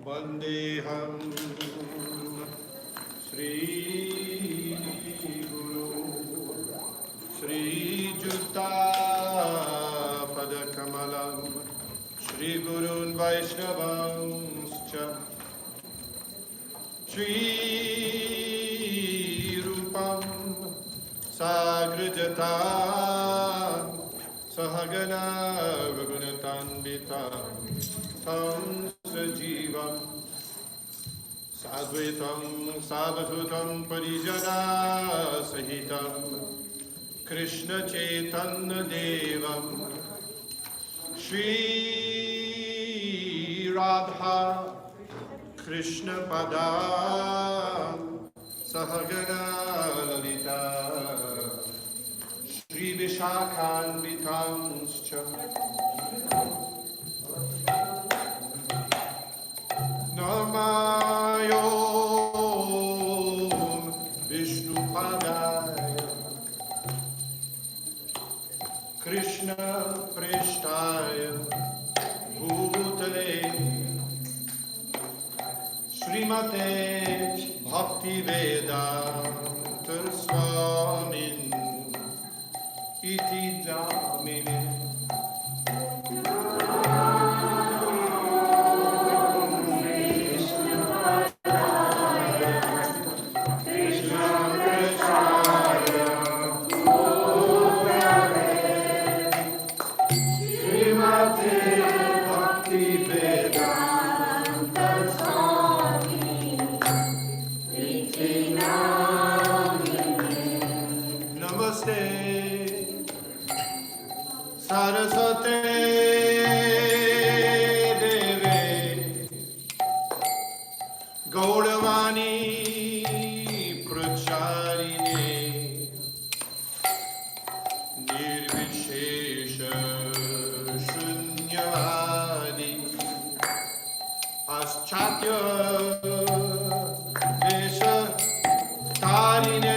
Vandeham Sri Guru Sri Juta Padakamalam Sri Gurun Vaishnavanscha Sri Rupam Sagrajata Sahagana Raghunatandita Tam Sajivam Sadvaitam Savasutam Parijana Sahitam Krishna Chaitanya Devam Shri Radha Krishna Pada Sahagana Lalita Shri Vishakhanvitamscha Namayom Vishnupadaya Krishna Preshtaya Bhutale Srimate Bhakti Vedanta Swamin Iti Damini Saraswate Deve Gauravani Pracharine Nirvishesha Shunyavadi Aschatya Desha Tarine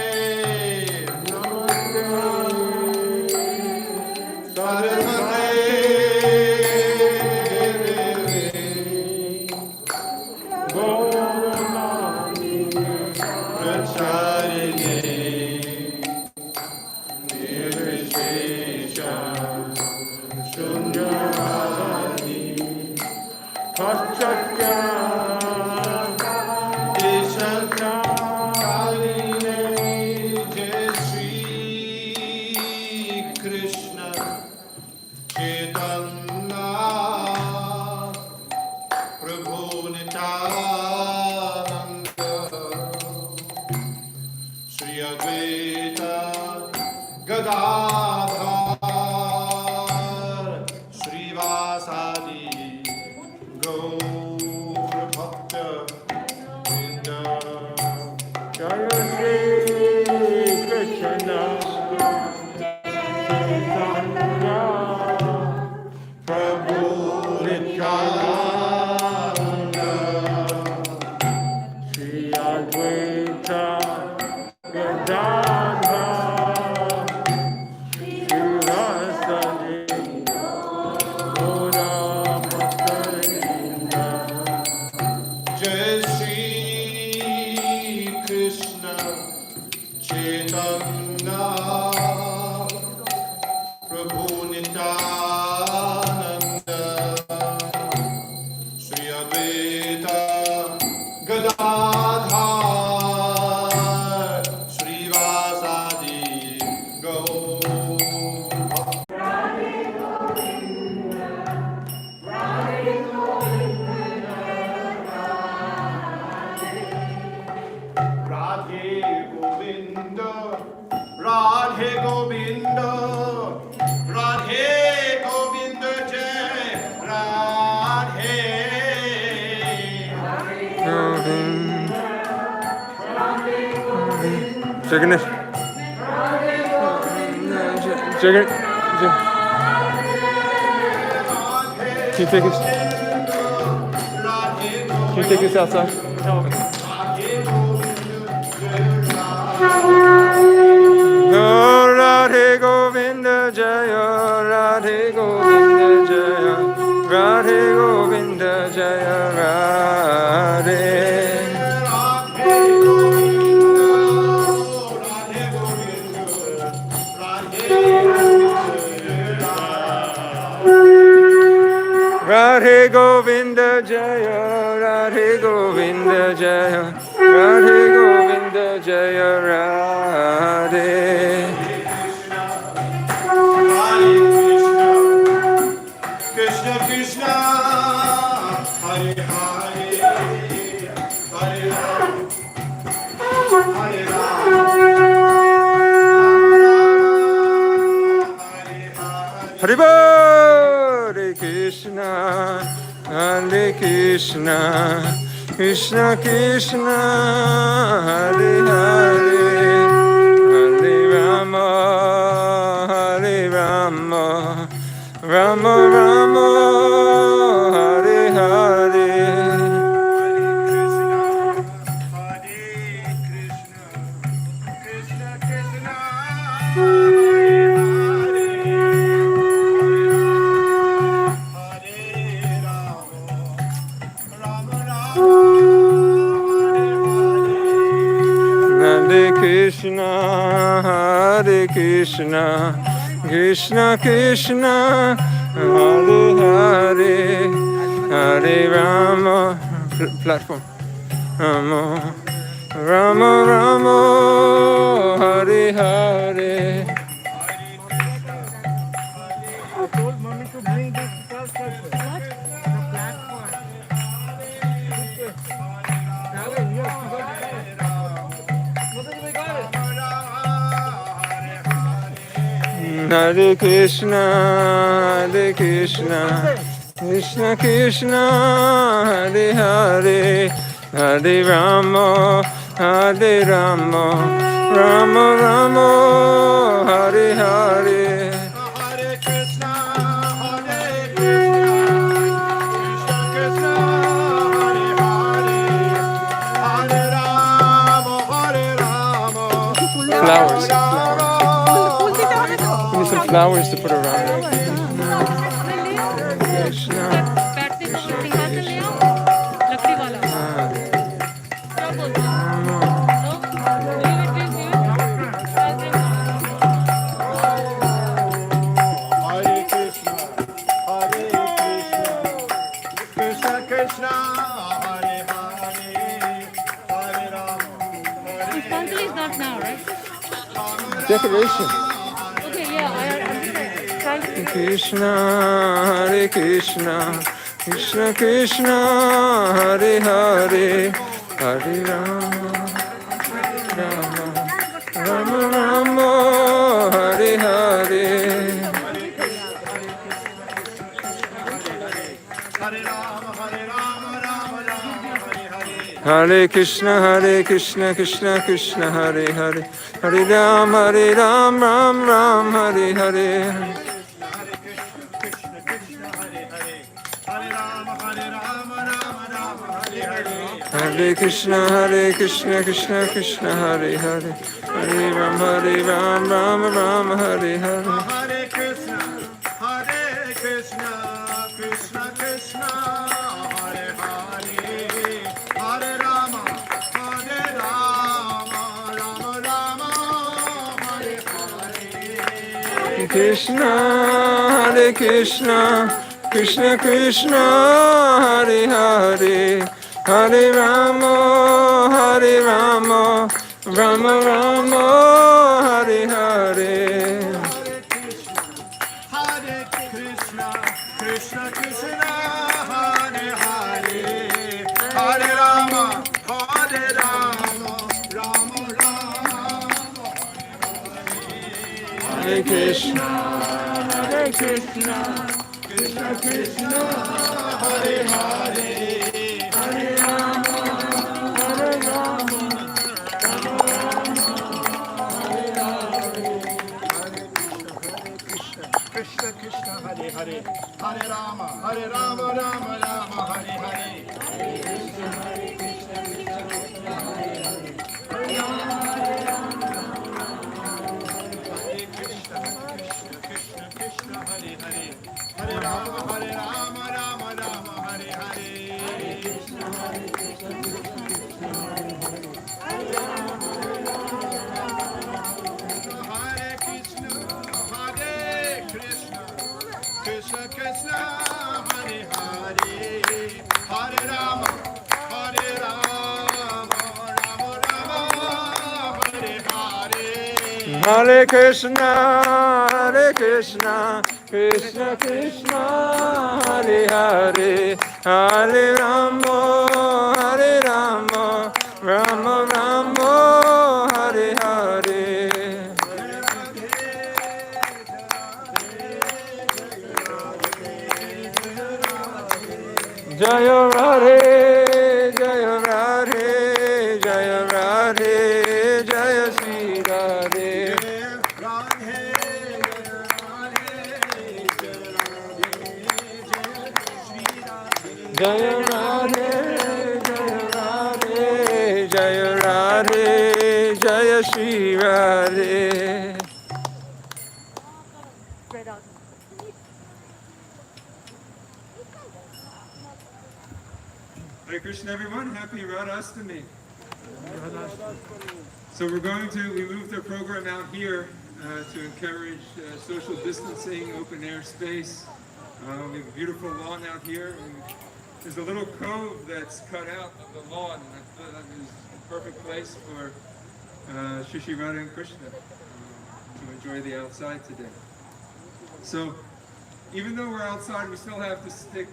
Chicken it. Chicken. you take us? Can you take us outside? Radhe Govinda Jaya, Radhe Govinda Jaya, Radhe Govinda Jaya, Radhe. Radhe Govinda Jaya, Radhe Govinda Jaya, Radhe Govinda Jaya, Radhe. Krishna Krishna, Hare Hare, Hare Ram, Hare Ram, Haribo, Hare Krishna, Hare Krishna, Krishna Krishna, Hare Hare, Hare Rama, Hare Rama, Rama Rama, Hare Hare. Krishna, Hare Krishna, Krishna Krishna, Hare Hare, Hare Rama, platform, Rama, Rama Rama, Hare Hare. I told mommy to bring this first also. What? The platform. Hare Krishna, Hare Krishna, Krishna Krishna, Hare Hare, Hare Rama, Hare Rama, Rama Rama, Hare Hare. Hare Krishna, Hare Krishna, Krishna Krishna, Hare Hare, Hare Rama, Hare Rama, Flowers. Rama We need some flowers to put around it. Krishna. बैठने का सिंहासन ले आओ लकड़ी वाला क्या बोलते हो no leave it with Hare Krishna, Hare Krishna, Krishna Krishna, Hare Hare, Hare Rama, Hare Pushpanjali is not now, right? Decoration. Okay, yeah, I'm just trying to Krishna, Hare Krishna, Krishna Krishna, Hare Hare, Hare Rama, Rama, Rama Rama, Hare Hare. Hare Rama, Hare Rama, Rama Rama, Hare Hare. Hare Krishna, Krishna Krishna, Hare Hare, Hare Ram, Ram Ram, Hare Hare. Hare Krishna, Krishna Krishna, Hare Hare, Hare Ram, Ram Ram, Hare Hare. Hare Krishna, Krishna Krishna, Hare Hare, Hare Rama, Rama Rama, Hare Hare. Krishna, Krishna Krishna, Hare Hare, Hare Rama, Rama Rama, Hare Hare. Hare Krishna, Krishna Krishna, Hare Hare, Hare Rama, Rama Rama, Hare Krishna, Krishna Krishna, Hare Hare, Hare Rama, Krishna Krishna Hare Hare, Hare Rama Rama Rama Hare Hare. Hare Krishna Krishna Krishna Hare Hare, Hare Rama Rama Rama Hare Hare. Hare Krishna Krishna Krishna Hare Hare, Hare Rama Rama Rama Hare Hare. Hare Krishna, Krishna Krishna, Hare Hare, Hare Rama, Rama Rama, Hare Hare. Jaya Radhe, Jaya Radhe, Jaya Radhe, Jaya Sri Radhe. Jaya Radhe, Jaya Radhe, Jaya Radhe, Jaya Shri Radhe. Hare Krishna, everyone. Happy Radhastami. So we moved our program out here to encourage social distancing, open air space. We have a beautiful lawn out here. And there's a little cove that's cut out of the lawn. That is a perfect place for Shri Radha and Krishna to enjoy the outside today. So even though we're outside, we still have to stay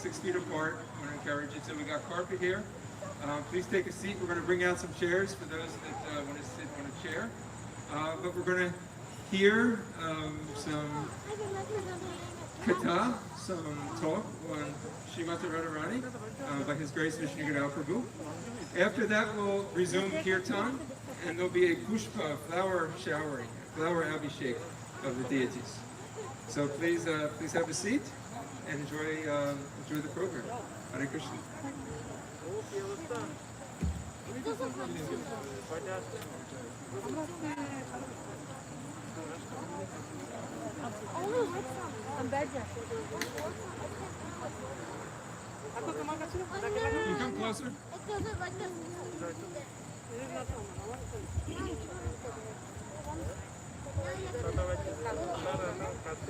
6 feet apart. I want to encourage you. So we got carpet here. Please take a seat. We're going to bring out some chairs for those that want to sit on a chair. But we're going to hear some katha, some talk on Srimati Radharani by His Grace Vishnu Gadal Prabhu. After that, we'll resume kirtan, and there'll be a pushpa, flower showering, flower abhishek of the deities. So please have a seat and enjoy the program. Hare Krishna. You come closer.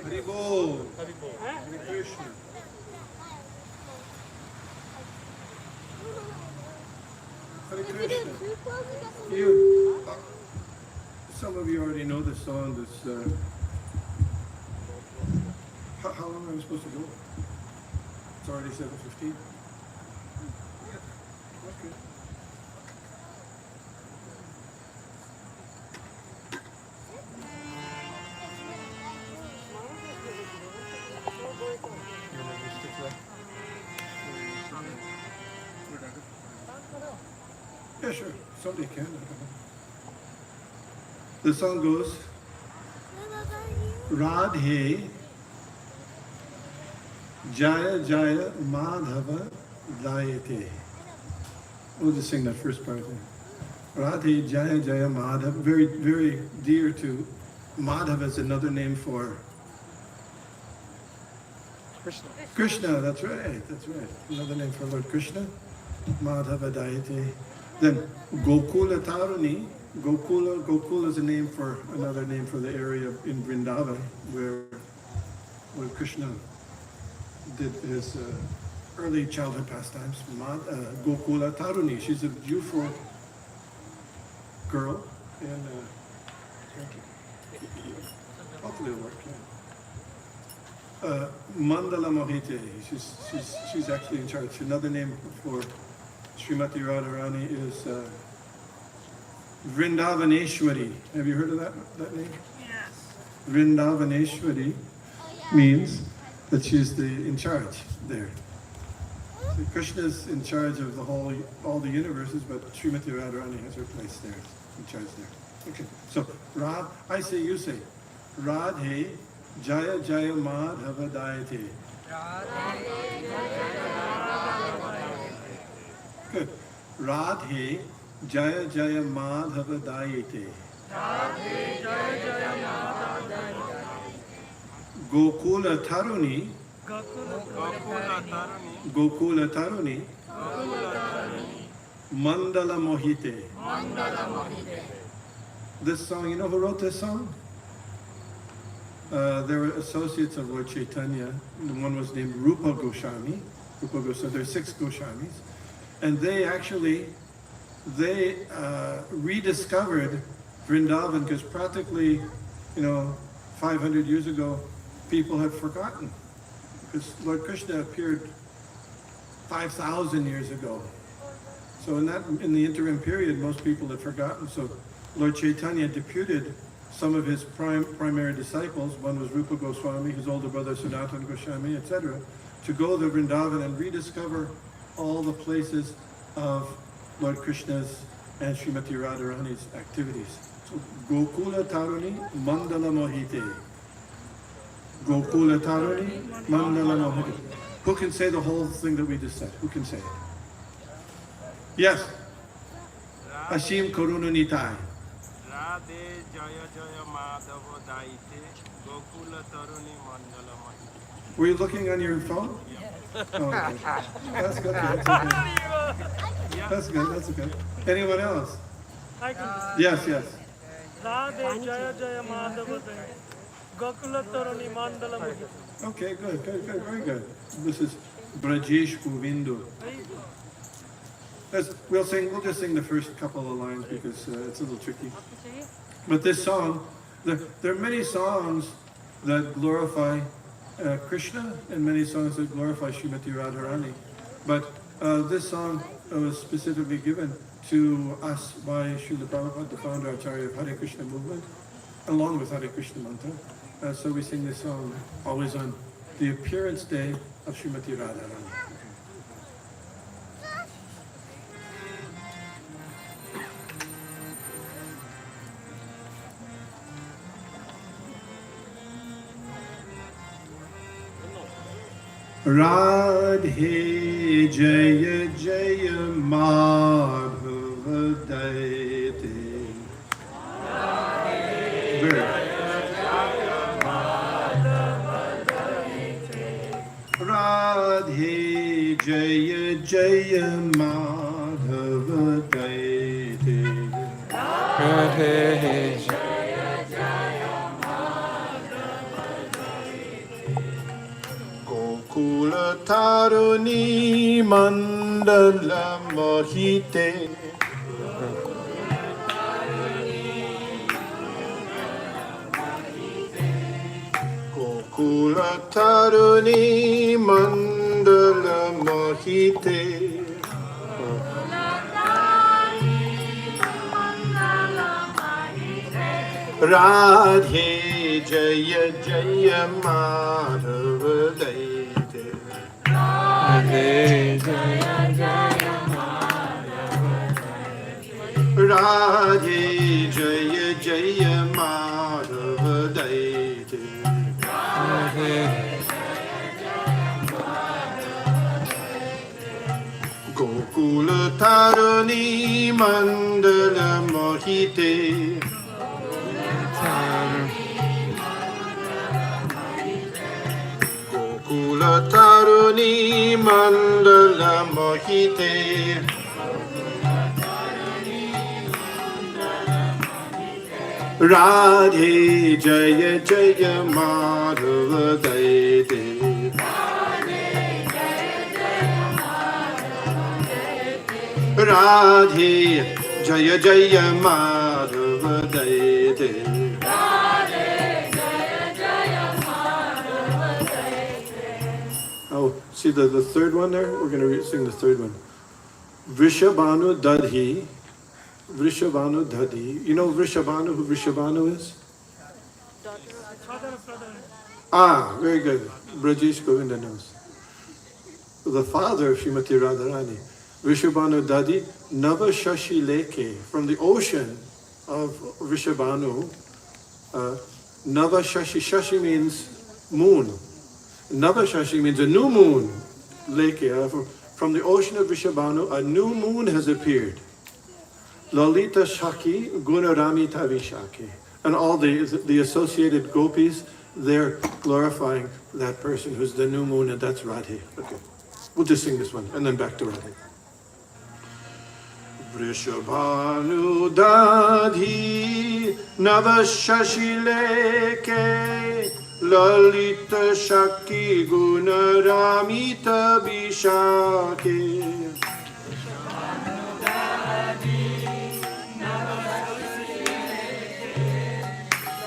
Hare Bol. Hare Krishna. Hare Krishna. Some of you already know this song. How long are we supposed to go? It's already 7:15. Okay. Yeah, sure. Somebody can. The song goes, Radhe Jaya Jaya Madhava Dayate. We'll just sing that first part there. Radhe Jaya Jaya Madhava, very, very dear to Madhava is another name for Krishna. Krishna, that's right. Another name for Lord Krishna. Madhava Dayate. Then Gokula Taruni. Gokula is another name for the area in Vrindavan where Krishna did his early childhood pastimes. Gokula Taruni. She's a beautiful girl and hopefully it'll work. Yeah. Mandala Mohite. She's actually in charge. Another name for Srimati Radharani is Vrindavaneshwari. Have you heard of that name? Yes. Vrindavaneshwari means that she's in charge there. So Krishna's in charge of all the universes, but Srimati Radharani has her place there, in charge there. Okay, so I say, you say. Radhe Jaya Jaya Madhava Dayate. Good. Radhe Jaya Jaya Madhava Dayate. Gokula Taruni. Gokula Taruni. Mandala Mohite. This song, you know who wrote this song? There were associates of Lord Chaitanya. One was named Rupa Goswami. There are 6 Goswamis. And they actually, rediscovered Vrindavan because practically, 500 years ago, people had forgotten. Because Lord Krishna appeared 5,000 years ago. So in the interim period, most people had forgotten. So Lord Chaitanya deputed some of his primary disciples, one was Rupa Goswami, his older brother Sanatana Goswami, etc., to go to Vrindavan and rediscover all the places of Lord Krishna's and Srimati Radharani's activities. So Gokula Taruni Mandala Mohite. Gokula Taruni Mandala Mohite. Who can say the whole thing that we just said? Who can say it? Yes. Ashim Karuna Nitai. Radhe Jaya Jaya Madhava Daite Gokula Taruni Mandala Mahita. Were you looking on your phone? Oh, okay. That's good. That's good. That's good. Anyone else? I can. Yes, yes. Radhe Jaya Jaya Madhava Dayate. Gokula Taruni Mandala Mahita. Okay, good, very good. This is Brajesh Govindu. We'll just sing the first couple of lines because it's a little tricky. But this song, there are many songs that glorify Krishna and many songs that glorify Srimati Radharani. But this song was specifically given to us by Srila Prabhupada, the founder Acharya of Hare Krishna movement, along with Hare Krishna mantra. So we sing this song always on the appearance day of Srimati Radharani. Radhe Jaya Jaya Madhava Dayate. Radhe Jaya Jaya Madhava Dayate. Radhe Gokula Taruni Mandala Mohite. Gokula Taruni Mandala Mohite. Radhe Jaya Jaya Madhava Dayate. Radhe Jaya Jaya Radhe Jaya Jaya Madhava Dayate. Gokula Taruni Mandala Mohite. Gokula Taruni Mandala Mohite. Radhe Jaya Jaya Madhava Dayate. Radhe Jaya Jaya Madhava Dayate. Oh, see the third one there? We're going to sing the third one. Vrishabhanu Dadhi. Vrishabhanu Dadhi. You know Vrishabhanu, who Vrishabhanu is? Ah, very good. Brajesh Govinda knows. The father of Srimati Radharani. Vrishabhanu Dadi, Nava Shashi Leke, from the ocean of Vrishabhanu, Nava Shashi, Shashi means moon. Nava Shashi means a new moon. Leke, from the ocean of Vrishabhanu, a new moon has appeared. Lalita Shaki, Gunarami Tavishaki. And all the associated gopis, they're glorifying that person who's the new moon, and that's Radhe. Okay, we'll just sing this one, and then back to Radhe. Vrishabhanu Dadhi Navashashileke Lalita Shaki Gunaramita Vishake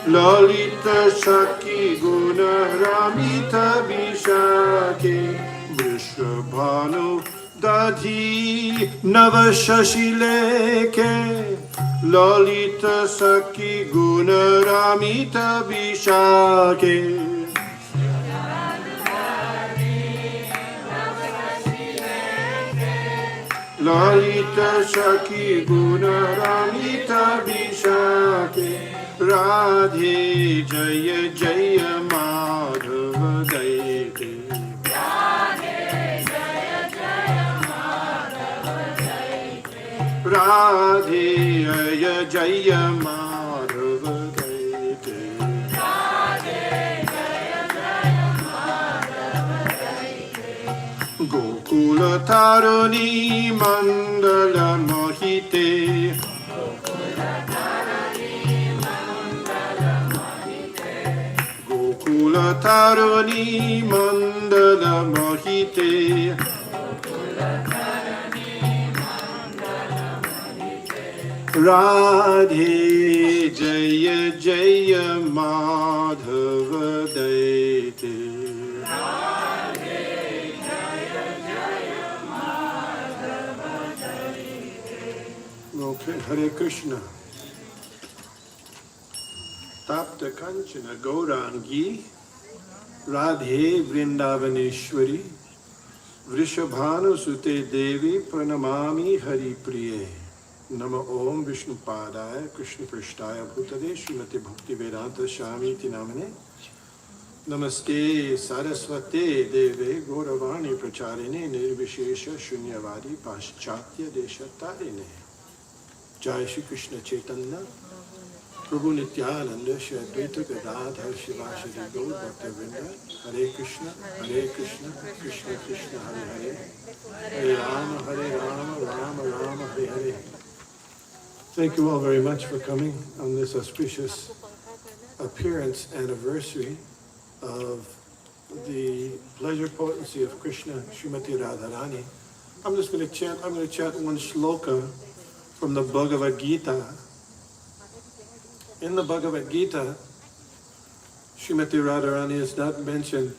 Lalita Shaki Gunaramita Vishake Vrishabhanu Dadhi Navashashileke Lalita Saki Gunaramita Vishake Lalita Saki Gunaramita Vishake Radhe Jaya Jaya Madhava Daite Radhe Jaya Jaya Madhava Daite Gokula Tarani Mandala Mohite Gokula Tarani Mandala Mohite Radhe Jaya Jaya Madhava Daite Okay, Hare Krishna. Tapta Kanchana Gaurangi Radhe Vrindavaneshwari Vrishabhanu Sute Devi Pranamami Hari Priye Nama Om Vishnu Padaya Krishna Prishtaya Bhutale Srimati Bhakti Vedanta Swami Tinamane Namaste Saraswate Deve Gauravani Pracharine Nirvishesha Shunyavadi Paschatya Deshatarine Jai Shri Krishna Chaitanya Prabhu Nityananda Shri Advaita Gadadhar Shivashadi Gaur Bhaktivinoda Hare Krishna Krishna Krishna Hare Hare Hare Rama Rama Rama Hare Hare. Thank you all very much for coming on this auspicious appearance anniversary of the pleasure potency of Krishna Srimati Radharani. I'm going to chant one shloka from the Bhagavad Gita. In the Bhagavad Gita, Srimati Radharani is not mentioned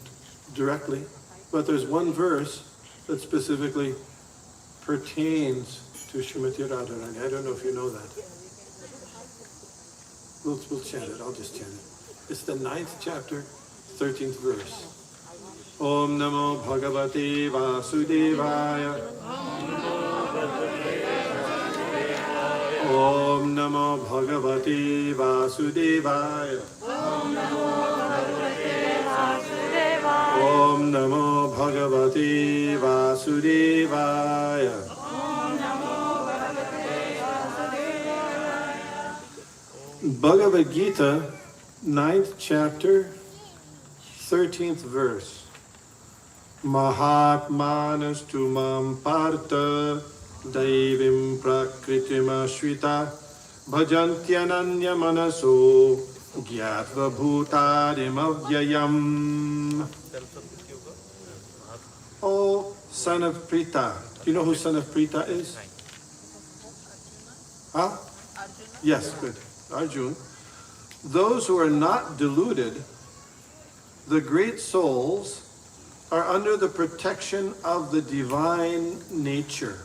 directly, but there's one verse that specifically pertains to Srimati Radharani. I don't know if you know that. We'll chant it. I'll just chant it. It's the 9th chapter, 13th verse. Om Namo Bhagavate Vasudevaya. Om Namo Bhagavate Vasudevaya. Om Namo Bhagavate Vasudevaya. Bhagavad Gita, 9th chapter, 13th verse. Mahatmanas tu mam partha Daivim prakritim ashrita bhajantyananya manaso gyatva bhutadim avyayam. O son of Prita. Do you know who son of Prita is? Huh? Yes, good. Arjun. Those who are not deluded, the great souls, are under the protection of the divine nature.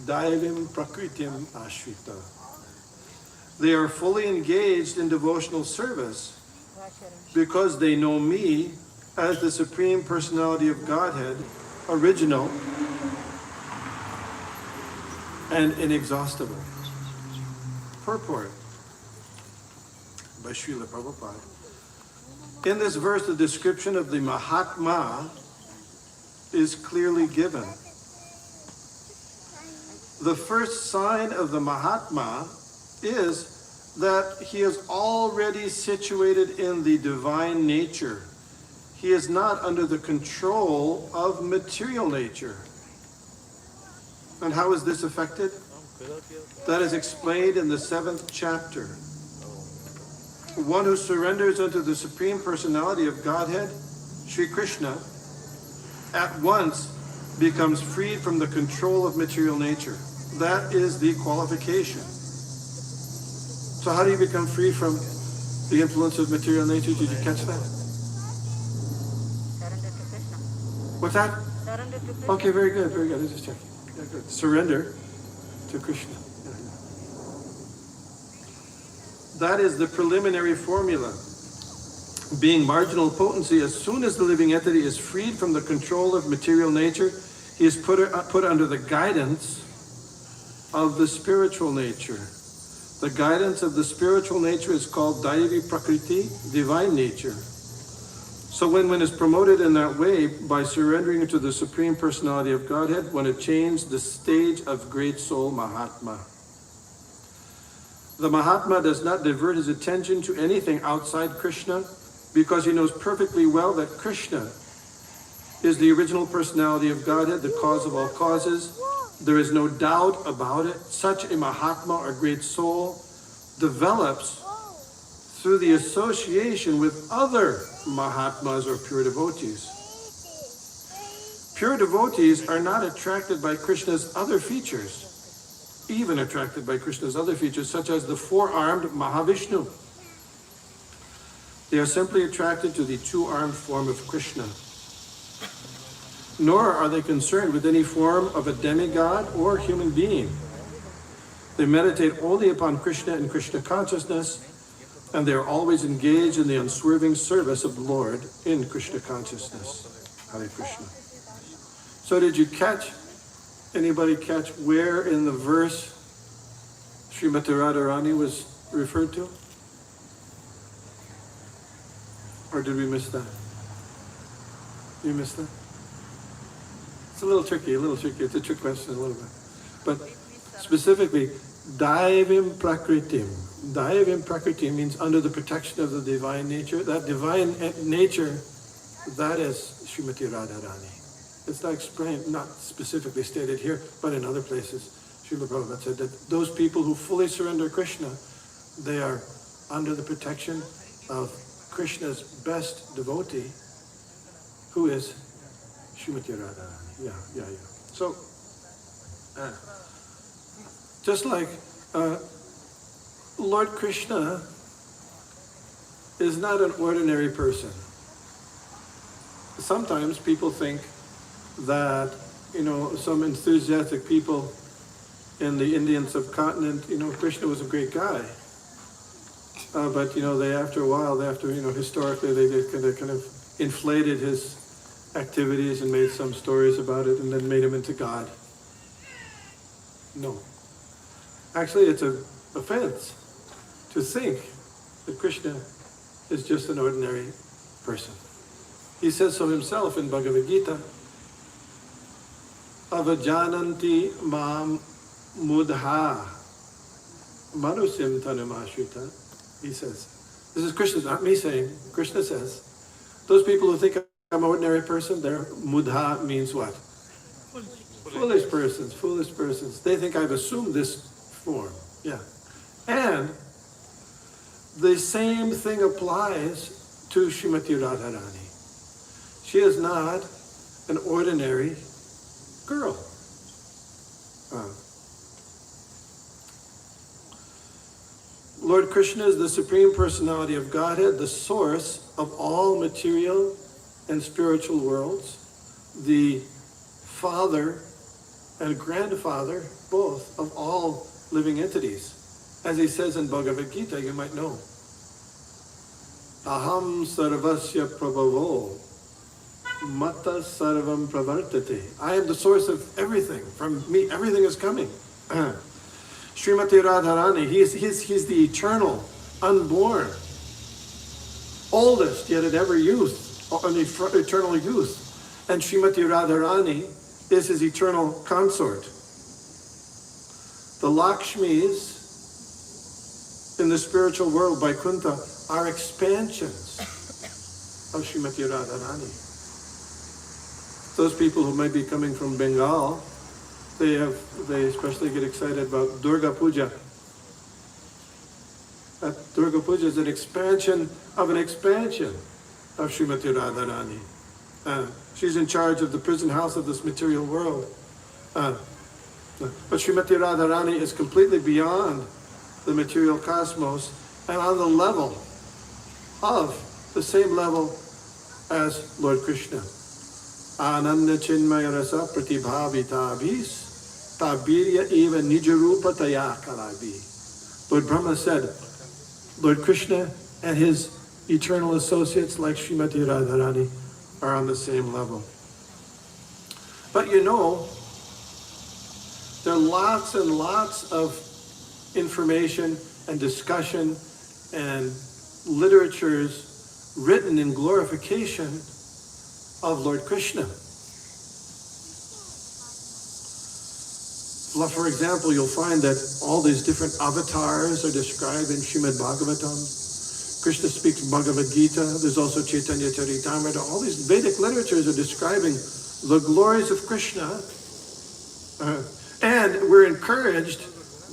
Daivim prakritim ashrita. They are fully engaged in devotional service because they know me as the Supreme Personality of Godhead, original and inexhaustible. Purport. by Srila Prabhupada. In this verse, the description of the Mahatma is clearly given. The first sign of the Mahatma is that he is already situated in the divine nature. He is not under the control of material nature. And how is this affected? That is explained in the 7th chapter. One who surrenders unto the Supreme Personality of Godhead, Sri Krishna, at once becomes freed from the control of material nature. That is the qualification. So how do you become free from the influence of material nature? Did you catch that? Surrender to Krishna. What's that? Surrender to Krishna. Okay, very good, very good. I was just checking. Yeah, good. Surrender to Krishna. Yeah. That is the preliminary formula. Being marginal potency, as soon as the living entity is freed from the control of material nature, he is put under the guidance of the spiritual nature. The guidance of the spiritual nature is called Daivi Prakriti, divine nature. So when one is promoted in that way, by surrendering to the Supreme Personality of Godhead, one attains the stage of great soul Mahatma. The Mahatma does not divert his attention to anything outside Krishna, because he knows perfectly well that Krishna is the original personality of Godhead, the cause of all causes. There is no doubt about it. Such a Mahatma or great soul develops through the association with other Mahatmas or pure devotees. Pure devotees are not attracted by Krishna's other features, even attracted by Krishna's other features, such as the four-armed Mahavishnu. They are simply attracted to the two-armed form of Krishna. Nor are they concerned with any form of a demigod or human being. They meditate only upon Krishna and Krishna consciousness, and they are always engaged in the unswerving service of the Lord in Krishna consciousness. Hare Krishna. So did you anybody catch where in the verse Srimati Radharani was referred to? Or did we miss that? You missed that? It's a little tricky. It's a trick question a little bit. But specifically, Daivim Prakritim. Daivim Prakritim means under the protection of the divine nature. That divine nature, that is Srimati Radharani. It's not explained, not specifically stated here, but in other places. Srila Prabhupada said that those people who fully surrender Krishna, they are under the protection of Krishna's best devotee, who is Srimati Radharani. Yeah. So, just like Lord Krishna is not an ordinary person. Sometimes people think that, some enthusiastic people in the Indian subcontinent, Krishna was a great guy. But they after a while, historically, they kind of inflated his activities and made some stories about it and then made him into God. No. Actually, it's an offense to think that Krishna is just an ordinary person. He says so himself in Bhagavad Gita, Avajananti mam mudha manusim tanumashita. He says, this is Krishna, not me saying, Krishna says, those people who think I'm an ordinary person, their mudha means what? Foolish persons. They think I've assumed this form. Yeah. And the same thing applies to Srimati Radharani. She is not an ordinary girl. Lord Krishna is the Supreme Personality of Godhead, the source of all material and spiritual worlds, the father and grandfather, both, of all living entities. As he says in Bhagavad Gita, you might know. Aham sarvasya prabhavo, mata sarvam pravartate. I am the source of everything. From me, everything is coming. Srimati Radharani, he's the eternal, unborn oldest, yet in every youth, an eternal youth. And Srimati Radharani is his eternal consort. The Lakshmis in the spiritual world, Vaikuntha, are expansions of Srimati Radharani. Those people who might be coming from Bengal, they especially get excited about Durga Puja. That Durga Puja is an expansion of Srimati Radharani. She's in charge of the prison house of this material world. But Srimati Radharani is completely beyond the material cosmos and on the level of the same level as Lord Krishna. Ananda Chinmaya Rasa Pratibhavitabhis Tabirya Eva Nijarupa Tayakalabi. Lord Brahma said, Lord Krishna and his eternal associates like Srimati Radharani are on the same level. But you know, there are lots and lots of information and discussion and literatures written in glorification of Lord Krishna. For example, you'll find that all these different avatars are described in Srimad Bhagavatam. Krishna speaks Bhagavad Gita. There's also Chaitanya Charitamrita. All these Vedic literatures are describing the glories of Krishna. And we're encouraged,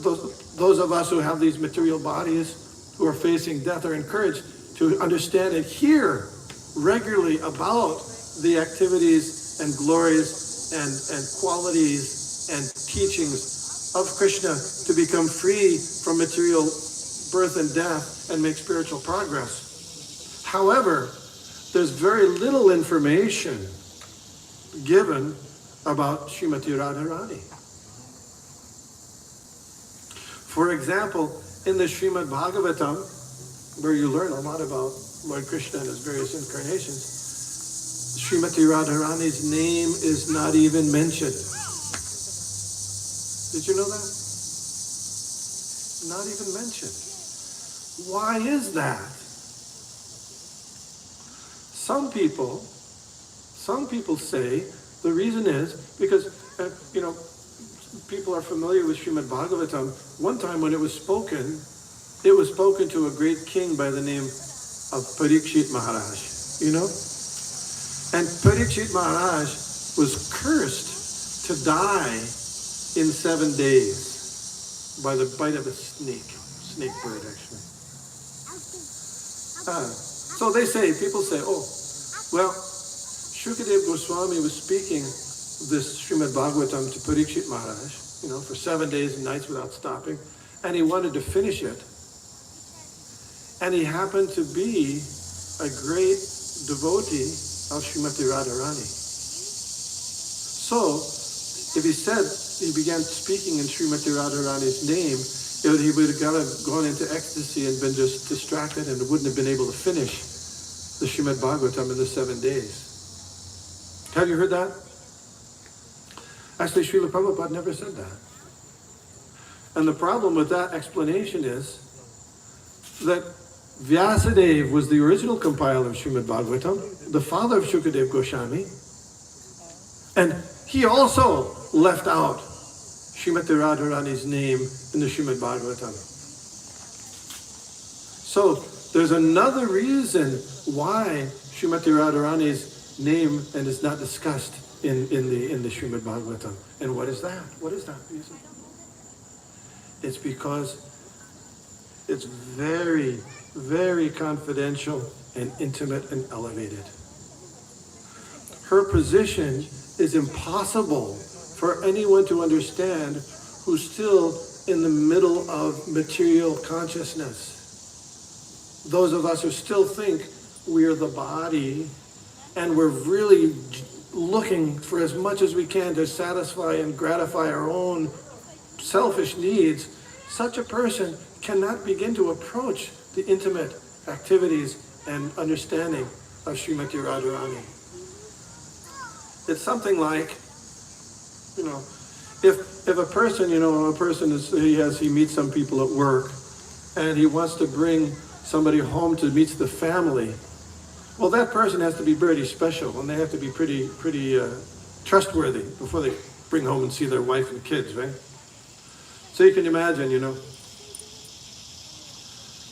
those of us who have these material bodies, who are facing death, are encouraged to understand and hear regularly about the activities and glories and qualities and teachings of Krishna to become free from material birth and death and make spiritual progress. However, there's very little information given about Srimati Radharani. For example, in the Srimad Bhagavatam, where you learn a lot about Lord Krishna and his various incarnations, Srimati Radharani's name is not even mentioned. Did you know that? Not even mentioned. Why is that? Some people say the reason is because, people are familiar with Srimad Bhagavatam. One time when it was spoken to a great king by the name of Parikshit Maharaj, And Parikshit Maharaj was cursed to die in 7 days by the bite of a snake bird actually. So people say, Shukadev Goswami was speaking this Srimad Bhagavatam to Parikshit Maharaj, for 7 days and nights without stopping, and he wanted to finish it. And he happened to be a great devotee of Srimati Radharani. So, if he began speaking in Srimati Radharani's name, he would have gone into ecstasy and been just distracted and wouldn't have been able to finish the Srimad Bhagavatam in the 7 days. Have you heard that? Actually, Srila Prabhupada never said that. And the problem with that explanation is that Vyasadeva was the original compiler of Srimad Bhagavatam, the father of Shukadev Goswami, and he also left out Srimati Radharani's name in the Srimad Bhagavatam. So there's another reason why Srimati Radharani's name and is not discussed in the Srimad Bhagavatam. And what is that? What is that reason? It's because it's very, very confidential and intimate and elevated. Her position is impossible for anyone to understand who's still in the middle of material consciousness. Those of us who still think we are the body and we're really looking for as much as we can to satisfy and gratify our own selfish needs, such a person cannot begin to approach the intimate activities and understanding of Srimati Radharani. It's something like, if a person, he meets some people at work and he wants to bring somebody home to meet the family, Well, that person has to be pretty special, and they have to be pretty trustworthy before they bring home and see their wife and kids, right? So you can imagine,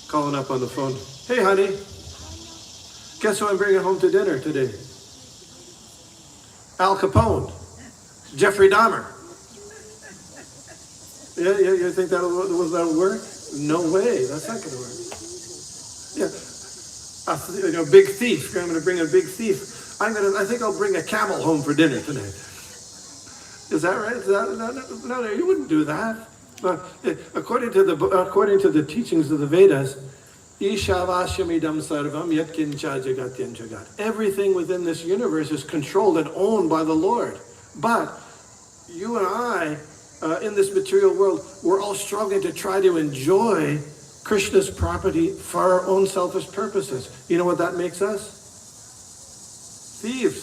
calling up on the phone, "Hey, honey, guess who I'm bringing home to dinner today? Al Capone, Jeffrey Dahmer." Yeah, you think that'll work? No way, that's not going to work. Yeah, a big thief. I'm going to bring a big thief. I think I'll bring a camel home for dinner tonight. Is that right? No, you wouldn't do that. According to the teachings of the Vedas, Ishavashamidam sarvam yatkincha jagatyan jagat. Everything within this universe is controlled and owned by the Lord. But you and I, in this material world, we're all struggling to try to enjoy Krishna's property for our own selfish purposes. You know what that makes us? Thieves.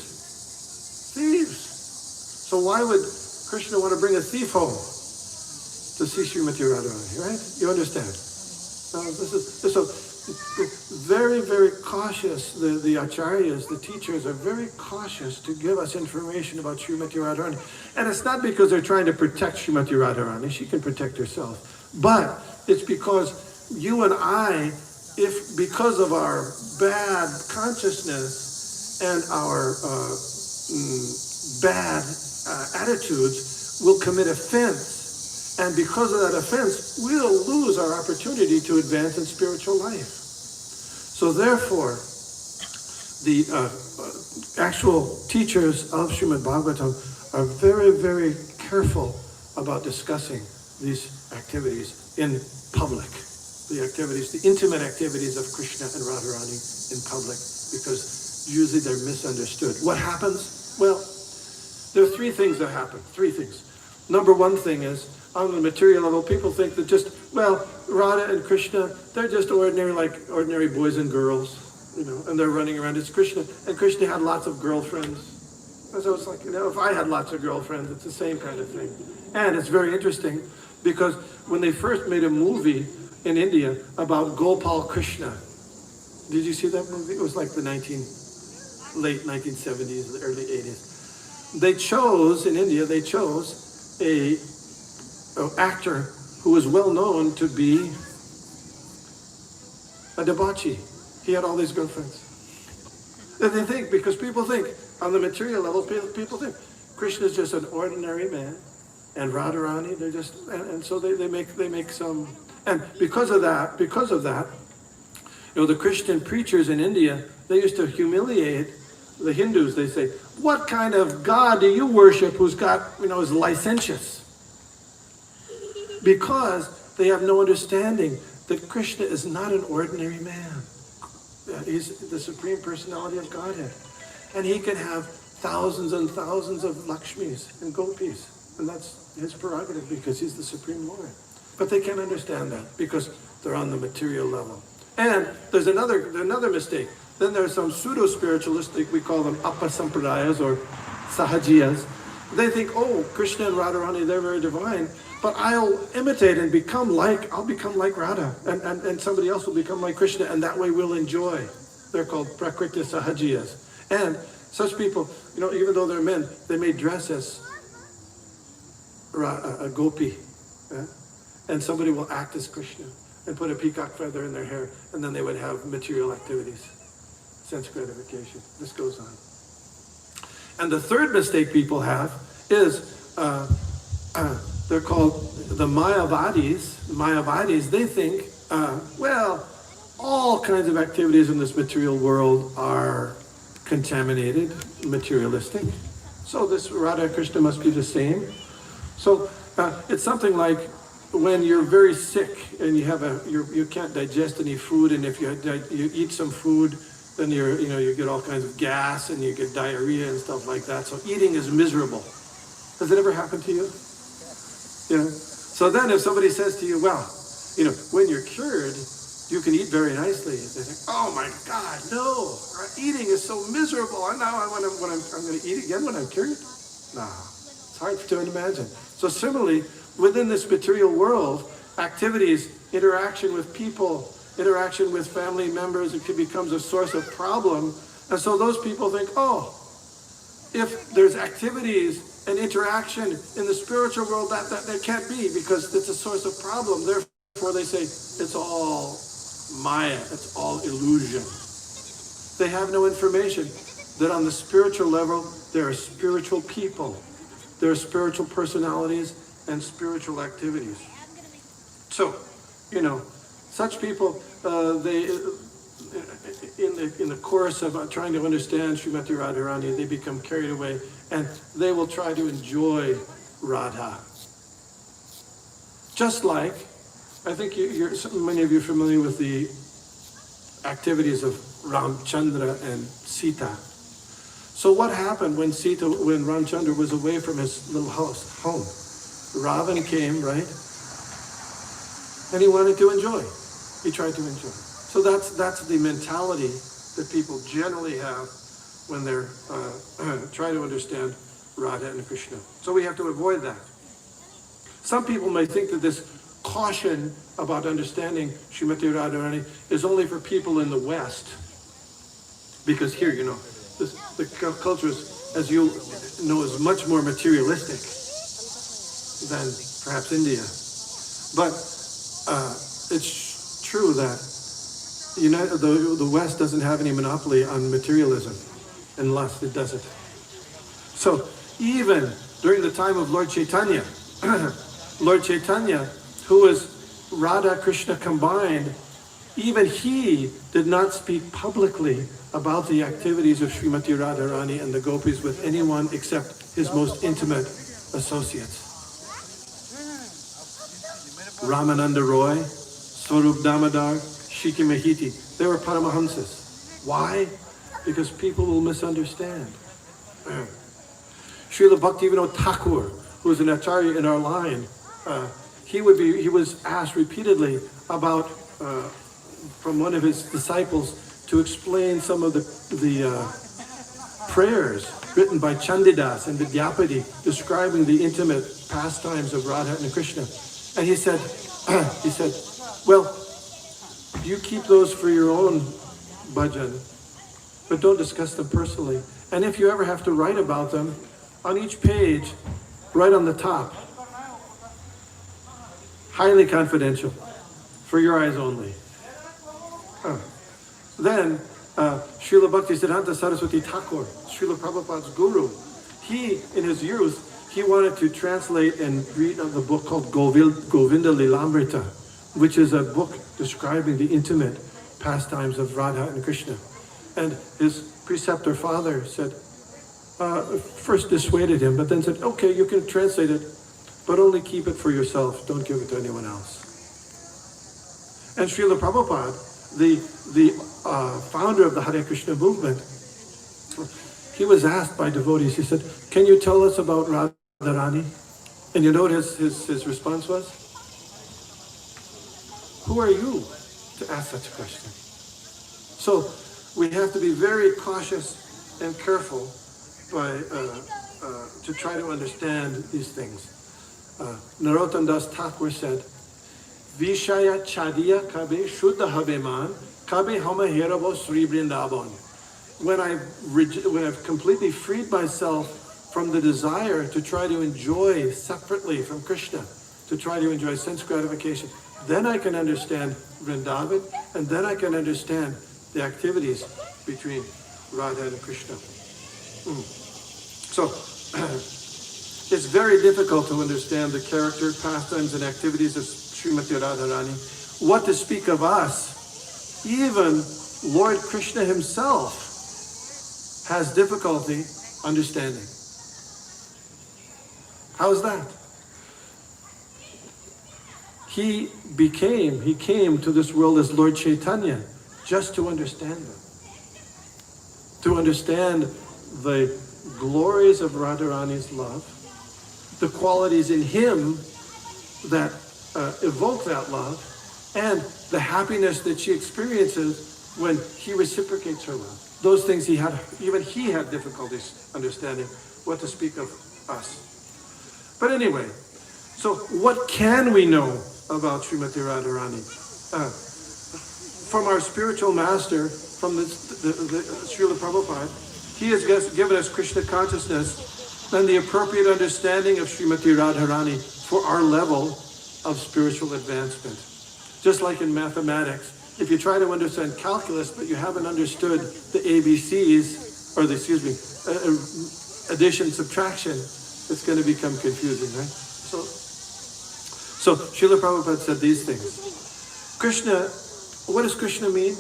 So why would Krishna want to bring a thief home to see Srimati Radharani, right? You understand? This is very, very cautious. The acharyas, the teachers, are very cautious to give us information about Srimati Radharani. And it's not because they're trying to protect Srimati Radharani. She can protect herself. But it's because you and I, because of our bad consciousness and our bad attitudes, will commit offense. And because of that offense, we'll lose our opportunity to advance in spiritual life. So therefore, the actual teachers of Srimad Bhagavatam are very, very careful about discussing these activities in public. The intimate activities of Krishna and Radharani in public, because usually they're misunderstood. What happens? Well, there are three things that happen. Three things. Number one thing is, on the material level, people think that Radha and Krishna, they're just ordinary boys and girls, and they're running around. It's Krishna, and Krishna had lots of girlfriends. And so it's like, if I had lots of girlfriends, it's the same kind of thing. And it's very interesting, because when they first made a movie in India about Gopal Krishna, did you see that movie? It was like the late 1970s, the early 80s. In India, they chose an actor who was well known to be a debauchee. He had all these girlfriends. And they think, because people think, on the material level, people think Krishna is just an ordinary man, and Radharani, they're just, and so they make some, and because of that, the Christian preachers in India, they used to humiliate the Hindus. They say, "What kind of God do you worship who's got, is licentious?" Because they have no understanding that Krishna is not an ordinary man. He's the Supreme Personality of Godhead. And he can have thousands and thousands of Lakshmis and Gopis. And that's his prerogative, because he's the Supreme Lord. But they can't understand that because they're on the material level. And there's another mistake. Then there's some pseudo-spiritualistic, we call them Appasampradayas or Sahajiyas. They think, Krishna and Radharani, they're very divine, but I'll imitate and I'll become like Radha, and somebody else will become like Krishna, and that way we'll enjoy. They're called Prakriti Sahajiyas. And such people, even though they're men, they may dress as a gopi, and somebody will act as Krishna and put a peacock feather in their hair, and then they would have material activities, sense gratification. This goes on. And the third mistake people have is they're called the Mayavadis. The Mayavadis, they think, all kinds of activities in this material world are contaminated, materialistic. So this Radha Krishna must be the same. So it's something like when you're very sick and you can't digest any food, and if you eat some food, then you get all kinds of gas and you get diarrhea and stuff like that. So eating is miserable. Has it ever happened to you? So then if somebody says to you, when you're cured, you can eat very nicely. They think, oh my God, no, eating is so miserable. And now I'm going to eat again when I'm cured? No, it's hard to imagine. So similarly, within this material world, activities, interaction with people, interaction with family members, it becomes a source of problem And so those people think, oh, if there's activities and interaction in the spiritual world, that can't be because it's a source of problem. Therefore, they say it's all Maya, it's all illusion. They have no information that on the spiritual level, there are spiritual people, there are spiritual personalities and spiritual activities. So, such people, they in the course of trying to understand Srimati Radharani, they become carried away and they will try to enjoy Radha. Just like, I think many of you are familiar with the activities of Ramchandra and Sita. So what happened when Ramchandra was away from his little home? Ravan came, right? And he wanted to enjoy. He tried to enjoy. So that's the mentality that people generally have when they're trying to understand Radha and Krishna. So we have to avoid that. Some people may think that this caution about understanding Srimati Radharani is only for people in the West. Because here, the culture is, as you know, is much more materialistic than perhaps India. But it's true that the West doesn't have any monopoly on materialism and lust. It doesn't. So even during the time of Lord Chaitanya, who was Radha Krishna combined, even he did not speak publicly about the activities of Srimati Radharani and the gopis with anyone except his most intimate associates. Ramananda Roy, Swarup Damodar, Shiki Mahiti, they were Paramahamsas. Why? Because people will misunderstand. Srila Bhaktivinoda Thakur, who was an acharya in our line, he was asked repeatedly about from one of his disciples to explain some of the prayers written by Chandidas and Vidyapati describing the intimate pastimes of Radha and Krishna. And he said, well, you keep those for your own bhajan, but don't discuss them personally. And if you ever have to write about them, on each page, right on the top, highly confidential, for your eyes only. Then, Srila Bhaktisiddhanta Saraswati Thakur, Srila Prabhupada's guru, he, in his youth, he wanted to translate and read the book called Govinda Lilamrita, which is a book describing the intimate pastimes of Radha and Krishna. And his preceptor father said, first dissuaded him, but then said, okay, you can translate it, but only keep it for yourself. Don't give it to anyone else. And Srila Prabhupada, the founder of the Hare Krishna movement, he was asked by devotees, he said, can you tell us about Radharani? And you know what his response was? Who are you to ask such a question? So we have to be very cautious and careful to try to understand these things. Narottam Das Thakur said, Vishaya chadiya kabe shuddha habeman kabe hama herabo Sri Vrindavan. When I've completely freed myself from the desire to try to enjoy separately from Krishna, to try to enjoy sense gratification, then I can understand Vrindavan, and then I can understand the activities between Radha and Krishna. So, it's very difficult to understand the character, pastimes, and activities of Srimati Radharani. What to speak of us? Even Lord Krishna himself has difficulty understanding. How is that? He came to this world as Lord Chaitanya just to understand them. To understand the glories of Radharani's love, the qualities in him that evoke that love, and the happiness that she experiences when he reciprocates her love. Those things he had difficulties understanding, what to speak of us. But anyway, so what can we know about Srimati Radharani? From our spiritual master, from the Srila Prabhupada, he has given us Krishna consciousness and the appropriate understanding of Srimati Radharani for our level of spiritual advancement. Just like in mathematics, if you try to understand calculus, but you haven't understood the ABCs, or the, addition, subtraction, it's going to become confusing, right? So Srila Prabhupada said these things. Krishna, what does Krishna mean?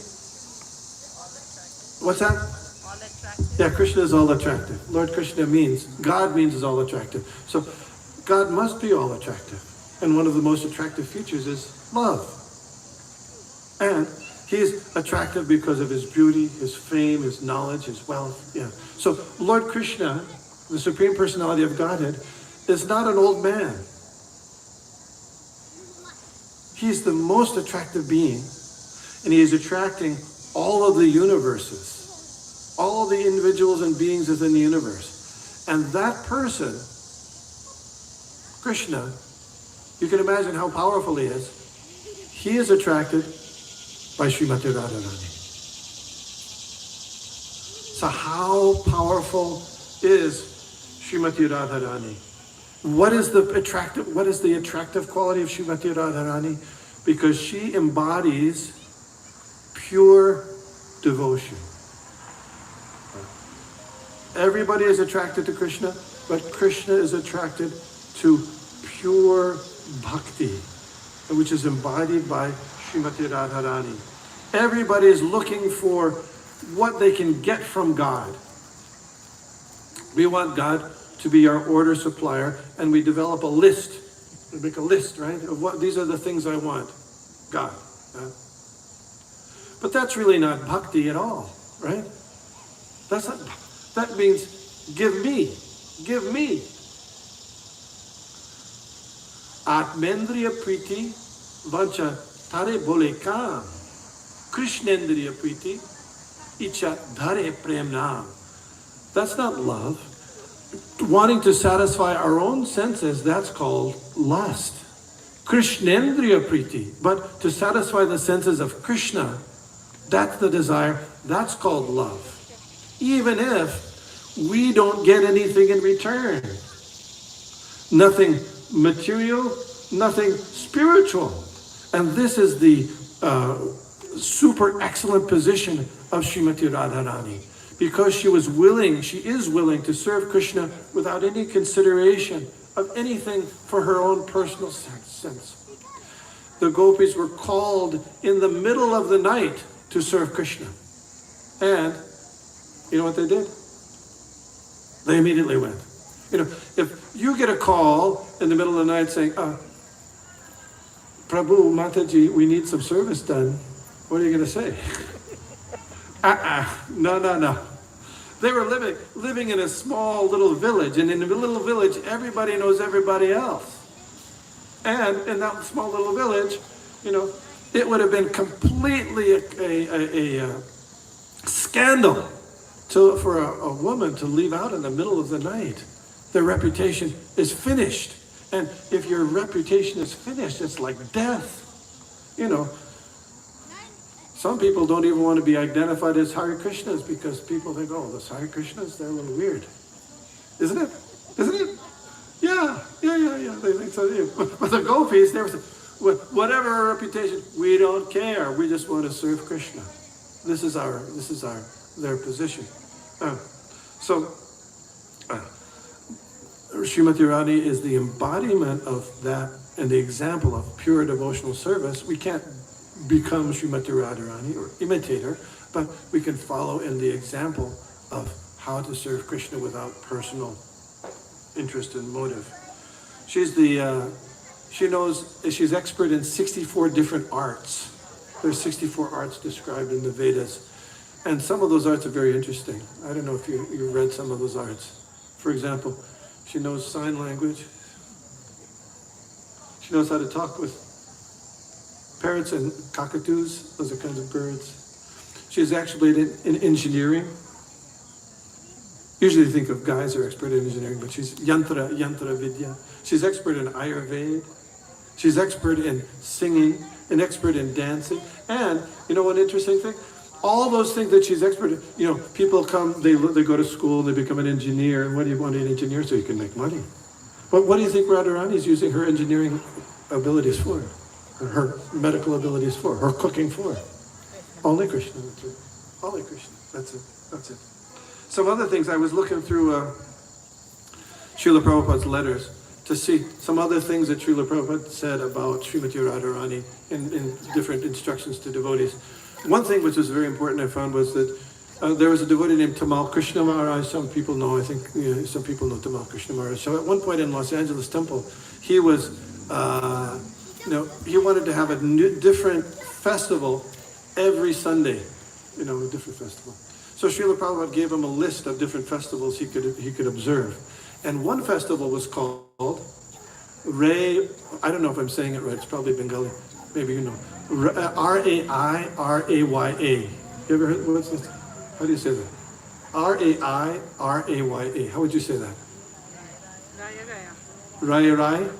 What's that? All attractive. Yeah, Krishna is all attractive. Lord Krishna means, God means is all attractive. So God must be all attractive. And one of the most attractive features is love. And he's attractive because of his beauty, his fame, his knowledge, his wealth. Yeah. So Lord Krishna, the Supreme Personality of Godhead, is not an old man. He's the most attractive being, and he is attracting all of the universes, all the individuals and beings within the universe. And that person, Krishna, you can imagine how powerful he is. He is attracted by Srimati Radharani. So how powerful is Srimati Radharani? What is the attractive quality of Srimati Radharani? Because she embodies pure devotion. Everybody is attracted to Krishna, but Krishna is attracted to pure bhakti, which is embodied by Srimati Radharani. Everybody is looking for what they can get from God. We want God to be our order supplier, and we develop a list. We make a list, right, of what these are the things I want. God. But that's really not bhakti at all, right? That means give me. Give me. Atmendriya priti vancha tare bole kam. Krishnendriya priti icha dhare prem nam. That's not love. Wanting to satisfy our own senses, that's called lust. Krishnendriya priti, but to satisfy the senses of Krishna, that's the desire, that's called love. Even if we don't get anything in return. Nothing material, nothing spiritual. And this is the super excellent position of Srimati Radharani. Because she is willing to serve Krishna without any consideration of anything for her own personal sense. The gopis were called in the middle of the night to serve Krishna. And you know what they did? They immediately went. You know, if you get a call in the middle of the night saying, Prabhu, Mataji, we need some service done, what are you going to say? No. They were living in a small little village, and in the little village, everybody knows everybody else. And in that small little village, you know, it would have been completely a scandal for a woman to leave out in the middle of the night. Their reputation is finished. And if your reputation is finished, it's like death. You know, some people don't even want to be identified as Hare Krishnas because people think, oh, those Hare Krishnas, they're a little weird. Isn't it? Yeah. They think so. But the gopis, they were saying, whatever our reputation, we don't care. We just want to serve Krishna. This is their position. Srimati Radharani is the embodiment of that and the example of pure devotional service. We can't become Srimati Radharani or imitate her, but we can follow in the example of how to serve Krishna without personal interest and motive. She's expert in 64 different arts. There's 64 arts described in the Vedas. And some of those arts are very interesting. I don't know if you read some of those arts. For example, she knows sign language. She knows how to talk with parrots and cockatoos. Those are kinds of birds. She's actually in engineering. Usually you think of guys who are expert in engineering, but she's yantra vidya. She's expert in Ayurveda. She's expert in singing, an expert in dancing. And you know one interesting thing? all those things that she's expert in. You know, people come, they go to school, they become an engineer. And what do you want an engineer? So you can make money. But what do you think Radharani is using her engineering abilities for? Her medical abilities for? Her cooking for? Only Krishna. That's it. Only Krishna. That's it. That's it. Some other things, I was looking through Srila Prabhupada's letters to see some other things that Srila Prabhupada said about Srimati Radharani in different instructions to devotees. One thing which was very important I found was that there was a devotee named Tamal Krishna Maharaj. Some people know, I think, some people know Tamal Krishna Maharaj. So at one point in Los Angeles Temple, he was, he wanted to have a different festival every Sunday, a different festival. So Srila Prabhupada gave him a list of different festivals he could observe. And one festival was called Ray, I don't know if I'm saying it right, it's probably Bengali, maybe you know. R-A-I-R-A-Y-A. You ever heard, what's this? How do you say that? R-A-I-R-A-Y-A. How would you say that? Raya Raya?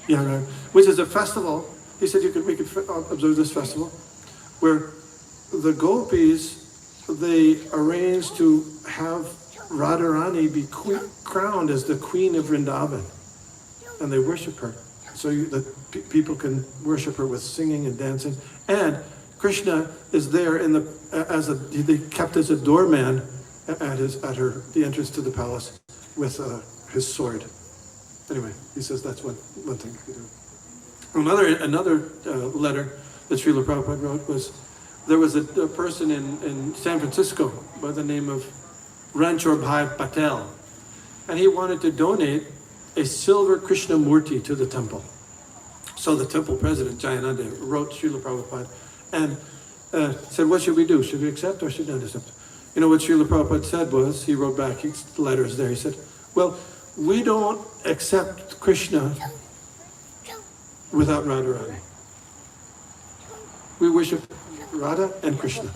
Yeah, right. Which is a festival. He said we could observe this festival where the gopis, they arranged to have Radharani be crowned as the queen of Vrindavan, and they worship her. So people can worship her with singing and dancing. And Krishna is there they kept as a doorman at the entrance to the palace with his sword. Anyway, he says that's one thing to do. Another letter that Srila Prabhupada wrote was, there was a person in San Francisco by the name of Ranchor Bhai Patel, and he wanted to donate a silver Krishna Murti to the temple. So the temple president, Jayananda, wrote Srila Prabhupada and said, what should we do? Should we accept or should we not accept? You know what Srila Prabhupada said was, he wrote back letters there, he said, well, we don't accept Krishna without Radharani. We worship Radha and Krishna,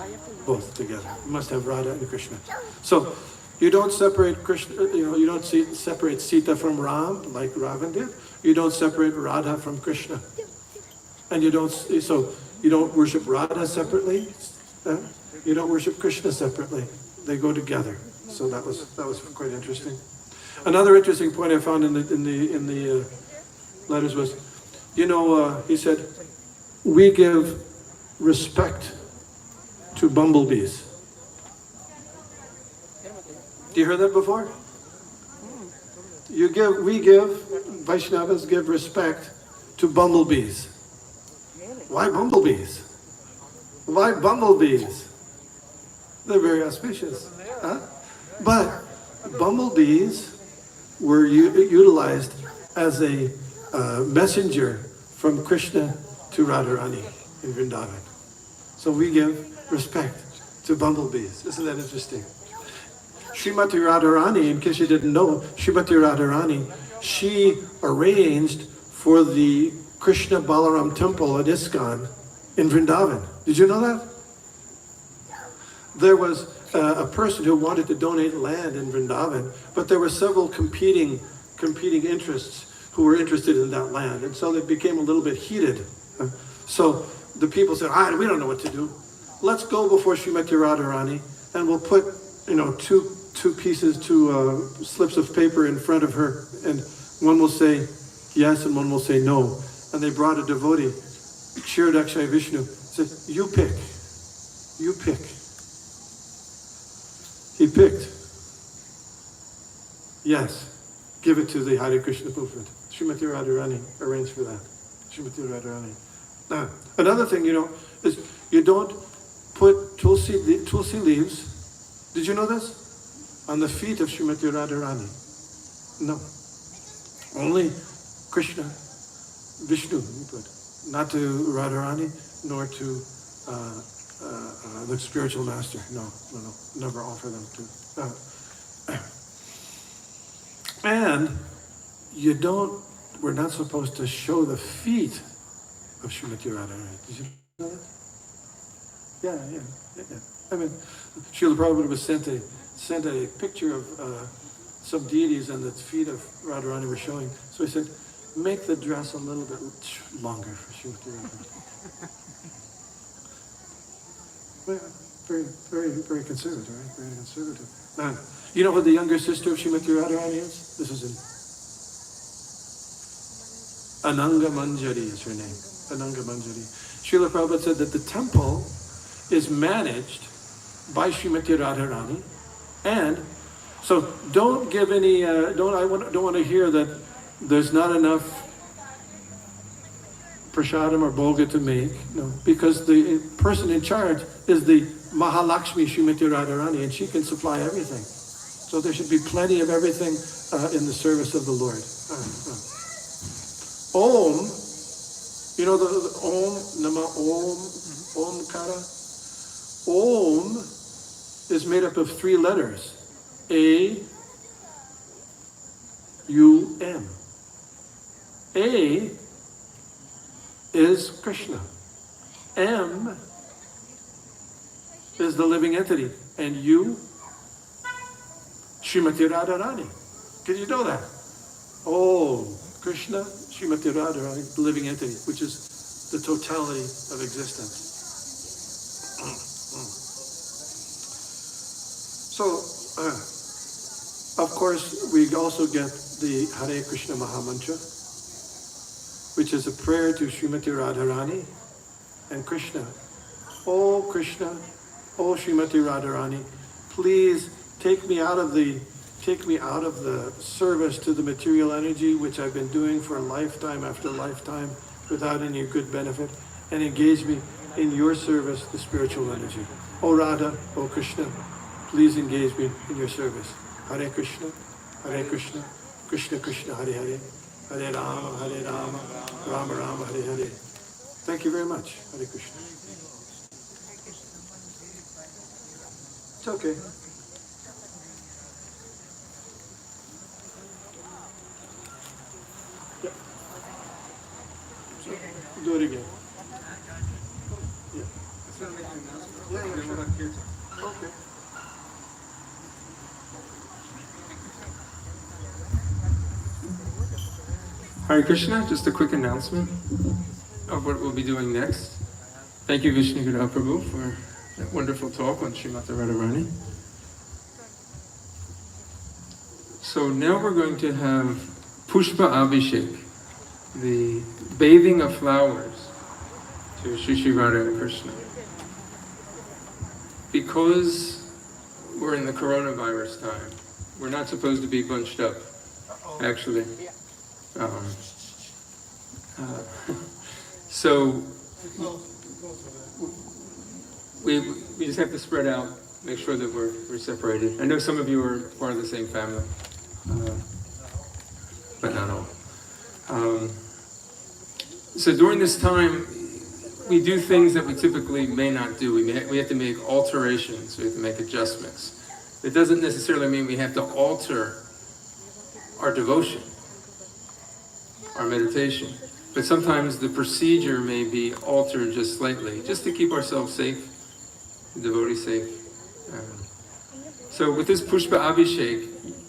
both together. You must have Radha and Krishna. So you don't separate Krishna, you don't separate Sita from Ram like Ravan did. You don't separate Radha from Krishna. And you don't worship Radha separately. You don't worship Krishna separately. They go together. So that was quite interesting. Another interesting point I found in the letters was, he said, we give respect to bumblebees. Do you hear that before? Vaishnavas give respect to bumblebees. Why bumblebees? Why bumblebees? They're very auspicious. Huh? But bumblebees were utilized as a messenger from Krishna to Radharani in Vrindavan. So we give respect to bumblebees. Isn't that interesting? Srimati Radharani, in case you didn't know, Srimati Radharani, she arranged for the Krishna Balaram temple at ISKCON in Vrindavan. Did you know that? There was a person who wanted to donate land in Vrindavan, but there were several competing interests who were interested in that land, and so it became a little bit heated. So the people said, we don't know what to do. Let's go before Srimati Radharani, and we'll put, two slips of paper in front of her, and one will say yes and one will say no. And they brought a devotee, Kshirodakshay Vishnu, said, you pick. He picked. Yes, give it to the Hare Krishna movement. Srimati Radharani arranged for that. Srimati Radharani. Now, another thing, is you don't put tulsi leaves, did you know this? On the feet of Srimati Radharani. No. Only Krishna, Vishnu, you put. Not to Radharani, nor to the spiritual master. No. Never offer them to. And we're not supposed to show the feet of Srimati Radharani. Did you know that? Yeah. I mean, Srila Prabhupada was sent a picture of some deities and the feet of Radharani were showing. So he said, make the dress a little bit longer for Srimati Radharani. Very, very, very conservative, right? Very conservative. Now, you know what the younger sister of Srimati Radharani is? This is in Ananga Manjari is her name. Ananga Manjari. Srila Prabhupada said that the temple is managed by Srimati Radharani, and so don't give any. Don't want to hear that there's not enough prasadam or bhoga to make. No, because the person in charge is the Mahalakshmi Srimati Radharani, and she can supply everything. So there should be plenty of everything in the service of the Lord. Om, you know the Om, Nama Om, Omkara? Om is made up of 3 letters. A-U-M. A is Krishna. M is the living entity. And U, Srimati Radharani. Can you know that? Oh, Krishna, Srimati Radharani, the living entity, which is the totality of existence. So, of course, we also get the Hare Krishna Mahamantra, which is a prayer to Srimati Radharani and Krishna. Oh Krishna, oh Srimati Radharani, please take me out of the service to the material energy, which I've been doing for lifetime after lifetime without any good benefit, and engage me in your service, the spiritual energy. Oh Radha, oh Krishna, please engage me in your service. Hare Krishna, Krishna Krishna, Hare Hare, Hare Rama, Rama Rama, Hare Hare. Thank you very much. Hare Krishna. It's okay. Yeah. So, do it again. Yeah. Okay. Hare Krishna, just a quick announcement of what we'll be doing next. Thank you, Vishnu Guru Prabhu, for that wonderful talk on Srimati Radharani. So now we're going to have Pushpa Abhishek, the bathing of flowers to Shri Shri Radha and Krishna. Because we're in the coronavirus time, we're not supposed to be bunched up, actually. So we just have to spread out, make sure that we're separated. I know some of you are part of the same family, but not all. So during this time, we do things that we typically may not do. We have to make alterations, we have to make adjustments. It doesn't necessarily mean we have to alter our devotion, our meditation. But sometimes the procedure may be altered just slightly, just to keep ourselves safe, the devotee safe. So with this Pushpa Abhishek,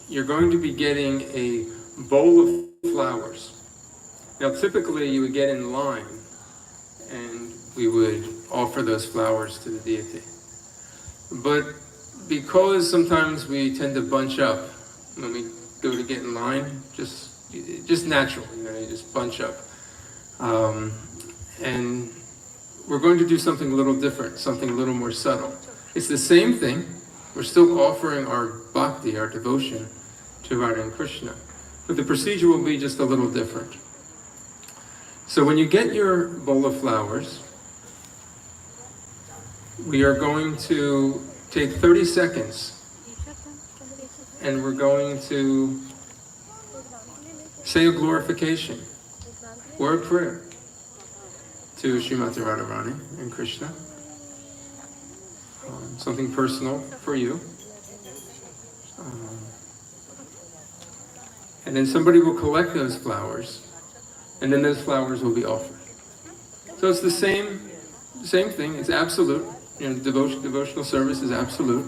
you're going to be getting a bowl of flowers. Now typically you would get in line and we would offer those flowers to the deity. But because sometimes we tend to bunch up when we go to get in line, just natural, you just bunch up. And we're going to do something a little different, something a little more subtle. It's the same thing. We're still offering our bhakti, our devotion to Radha and Krishna. But the procedure will be just a little different. So when you get your bowl of flowers, we are going to take 30 seconds and we're going to say a glorification or a prayer to Srimati Radharani and Krishna. Something personal for you. And then somebody will collect those flowers, and then those flowers will be offered. So it's the same thing. It's absolute. Devotional service is absolute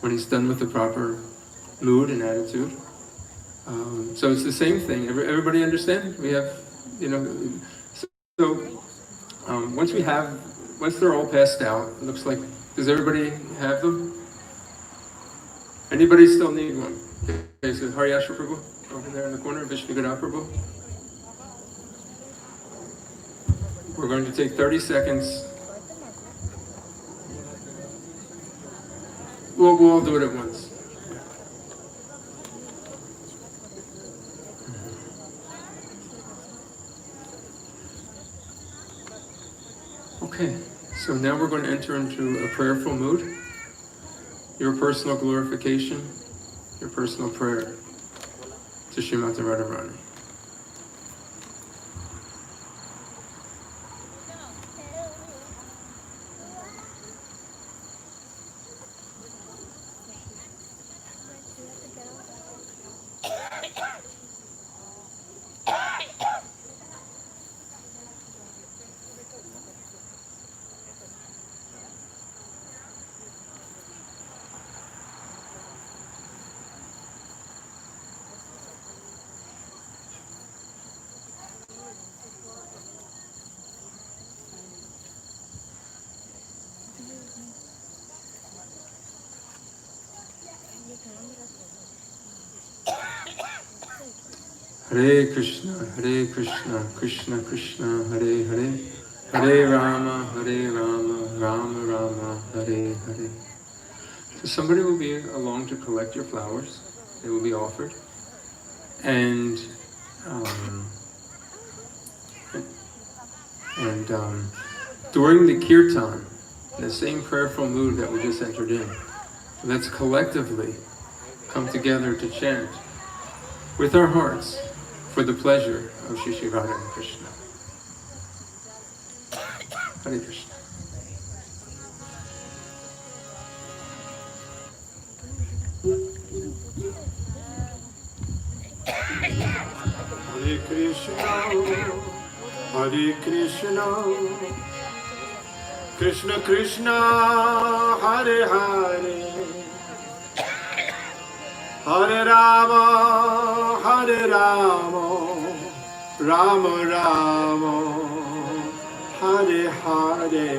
when it's done with the proper mood and attitude. So it's the same thing. Everybody understand? We have, once they're all passed out, it looks like Does everybody have them? Anybody still need one? Okay, so Haryashra Prabhu over there in the corner, Vishnugada Prabhu. We're going to take 30 seconds. We'll all do it at once. Okay, so now we're going to enter into a prayerful mood. Your personal glorification, your personal prayer to Srimati Radharani. Hare Krishna, Krishna Krishna, Hare Hare, Hare Rama, Rama Rama, Hare Hare. So somebody will be along to collect your flowers. They will be offered. And during the kirtan, in the same prayerful mood that we just entered in, let's collectively come together to chant with our hearts for the pleasure of Shri Shri Radha and Krishna. Hare Krishna. Hare Krishna, Hare Krishna, Krishna Krishna, Hare Hare, Hare Rama, Hare Rama, Rama Rama, Hare Hare.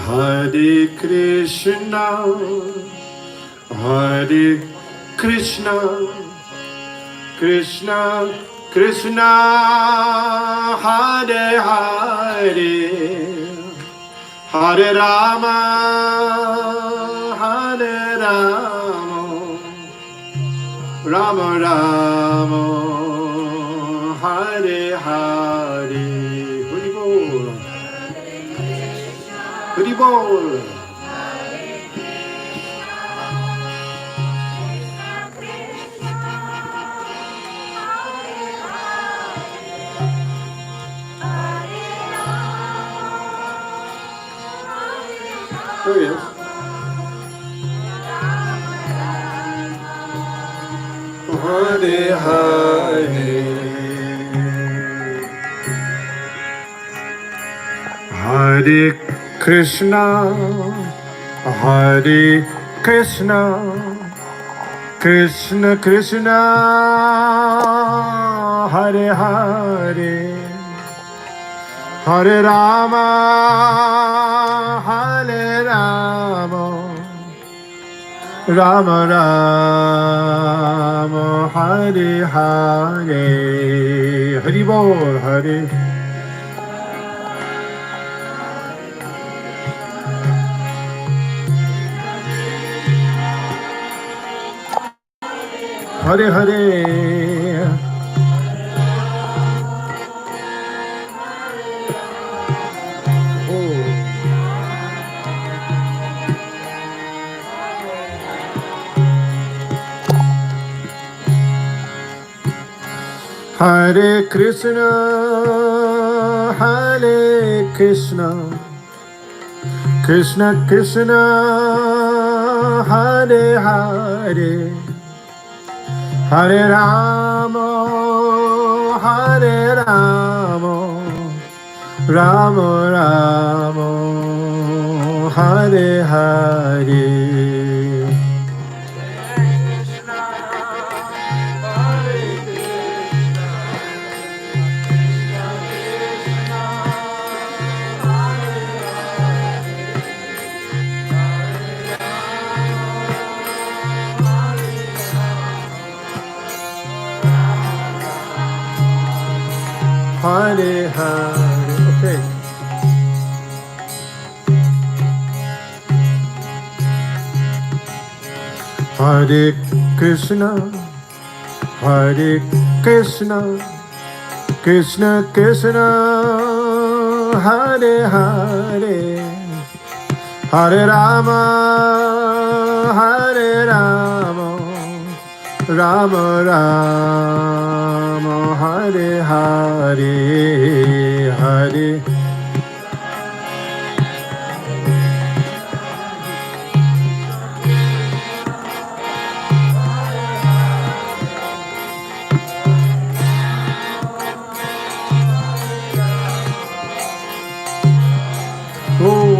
Hare Krishna, Hare Krishna, Krishna Krishna, Hare Hare, Hare Rama, Hare Rama, Rama Rama, Hare Hare. Hari Bol. Hari Bol. There he is. Hare Hare, Hare Krishna, Hare Krishna, Krishna Krishna, Hare Hare, Hare Rama, Hare Rama, Rama Rama, Hare Hare. Hari Bol, Hare. Hare Hare. Hare Krishna, Hare Krishna, Krishna Krishna, Hare Hare, Hare Rama, Hare Rama, Rama Rama, Hare Hare. Hare Hare. Okay. Hare Krishna, Hare Krishna, Krishna Krishna, Hare Hare, Hare Rama, Hare Rama, Rama Rama, Hare Hare, Hare. Oh.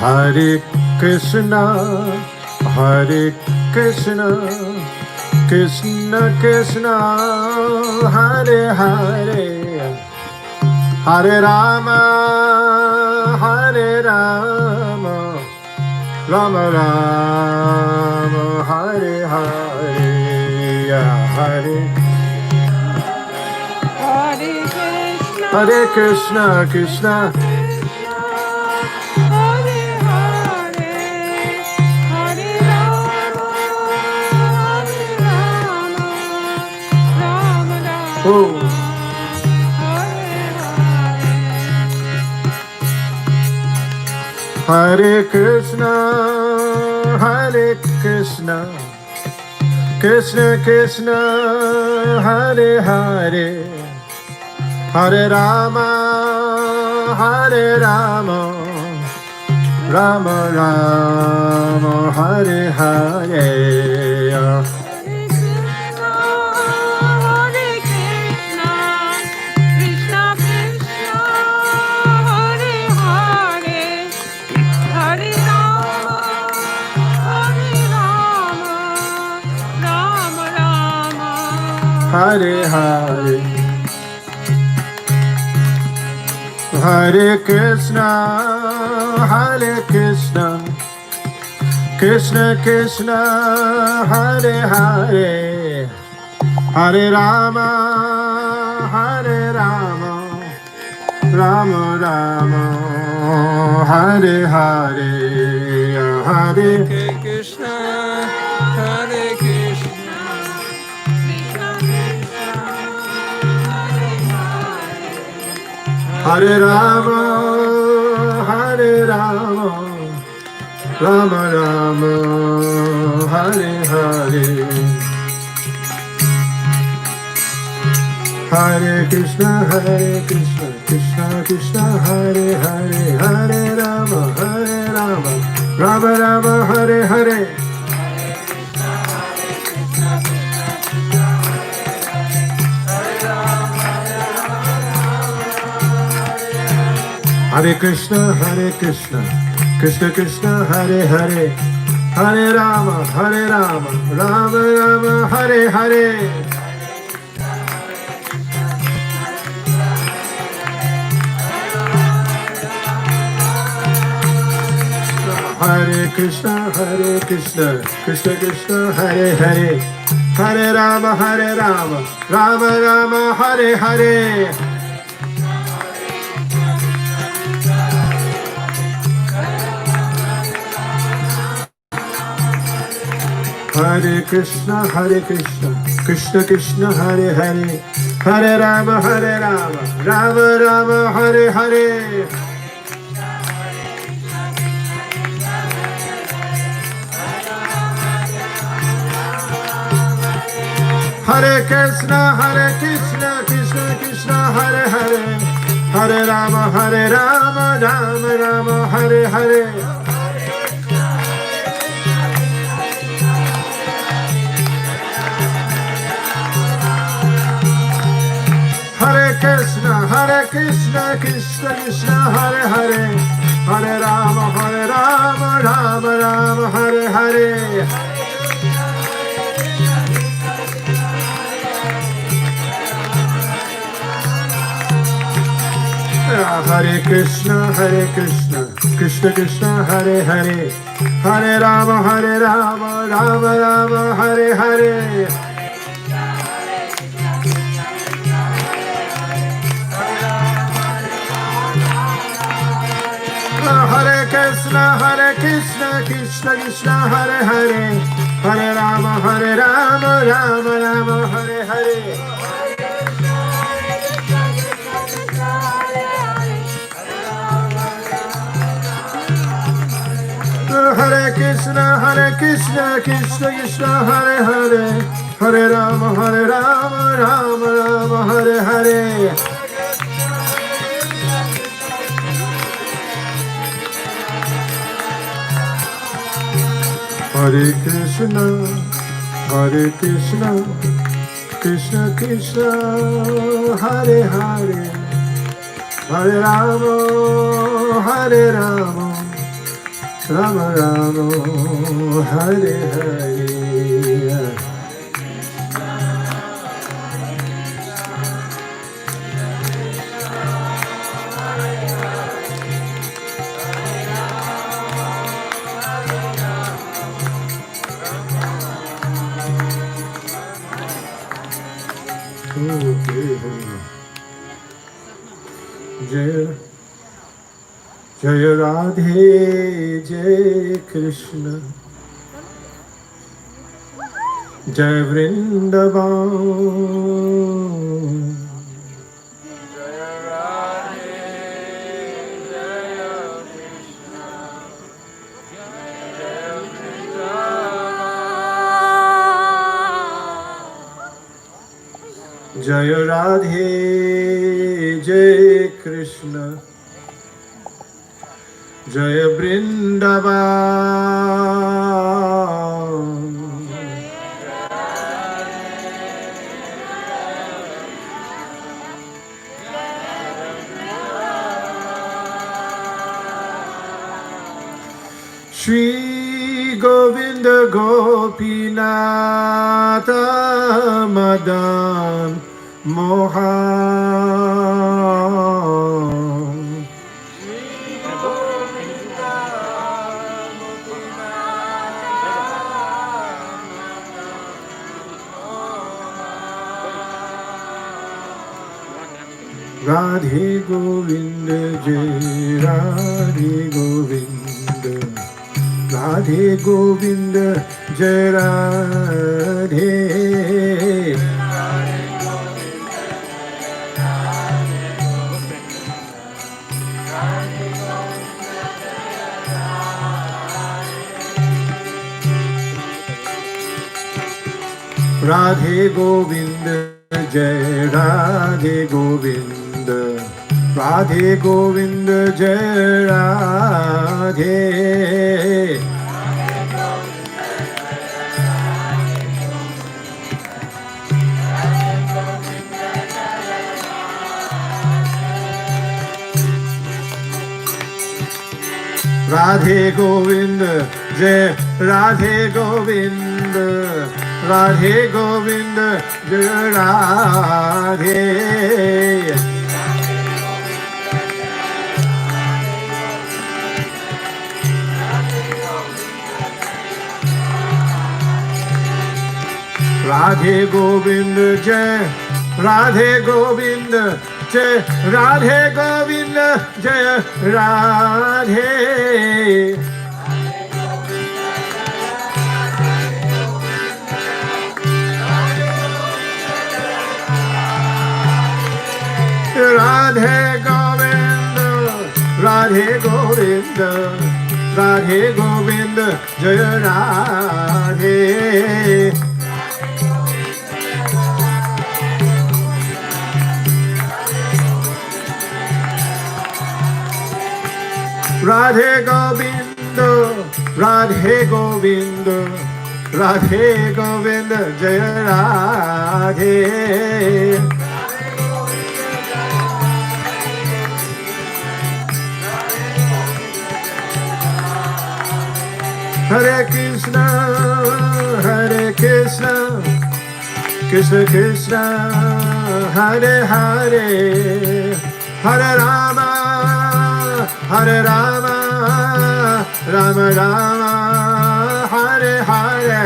Hare Krishna, Hare Krishna, Krishna Krishna, Hare Hare, Hare Rama, Hare Rama, Rama Rama, Hare Hare, Hare Hare Krishna, Krishna. Oh. Hare Krishna, Hare Krishna, Krishna Krishna, Hare Hare, Hare Rama, Hare Rama, Rama Rama, Hare Hare. Hare Hare, Hare Krishna, Hare Krishna, Krishna Krishna, Hare Hare, Hare Rama, Hare Rama, Rama Rama, Hare Hare, Hare Krishna, Hare Krishna, Hare Rama, Hare Rama, Rama Rama, Hare Hare. Hare Krishna, Krishna Krishna, Hare Hare, Hare Rama, Rama Rama, Hare Hare. Hare Krishna, Krishna Krishna, Hare Hare, Hare Rama, Rama Rama, Hare Hare. Hare Krishna, Krishna Krishna, Hare Hare, Hare Rama, Rama Rama, Hare Hare. Hare Krishna, Krishna Krishna, Hare Hare, Hare Rama, Rama Rama, Hare Hare. Hare Krishna, Krishna Krishna, Hare Hare, Hare Rama, Rama Rama, Hare Hare. Hare Krishna, Krishna Krishna, Hare Hare. Hare Rama, Rama Rama, Hare Hare. Hare Krishna, Krishna Krishna, Hare Hare. Hare Rama, Rama Rama, Hare Hare. Hare Krishna, Krishna Krishna, Hare Hare. Hare Rama, Rama Rama, Hare Hare. Hare Krishna, Krishna Krishna, Hare Hare. Hare Rama, Rama Rama, Hare Hare. Hare Krishna, Krishna Krishna, Hare Hare. Hare Rama, Rama Rama, Hare Hare. Jai Radhe, Jai Krishna, Jai Vrindavan. Jai Radhe, Jai Krishna, Jai Vrindavan. Shri Govinda Gopinatha Madan Mohan. Radhe Govinda, Jai Radhe Govinda. Radhe Govinda, Jai Radhe. Radhe Govinda, Jai Radhe Govinda. Radhe Govinda, Jai Radhe. Radhe Govinda, Jai Radhe Govinda. Radhe Govinda, Jai Radhe. Radhe Govinda, Jai Radhe Govinda, Jai Radhe Govinda, Jai Radhe. Radhe Govinda, Radhe Govinda, Radhe Govinda, Jai Radhe. Radhe Govinda, Radhe Govinda, Radhe Govinda, Jaya Radhe. Hare Krishna, Hare Krishna, Krishna Krishna, Hare Hare, Hare Rama, Hare Rama, Rama Rama, Hare Hare.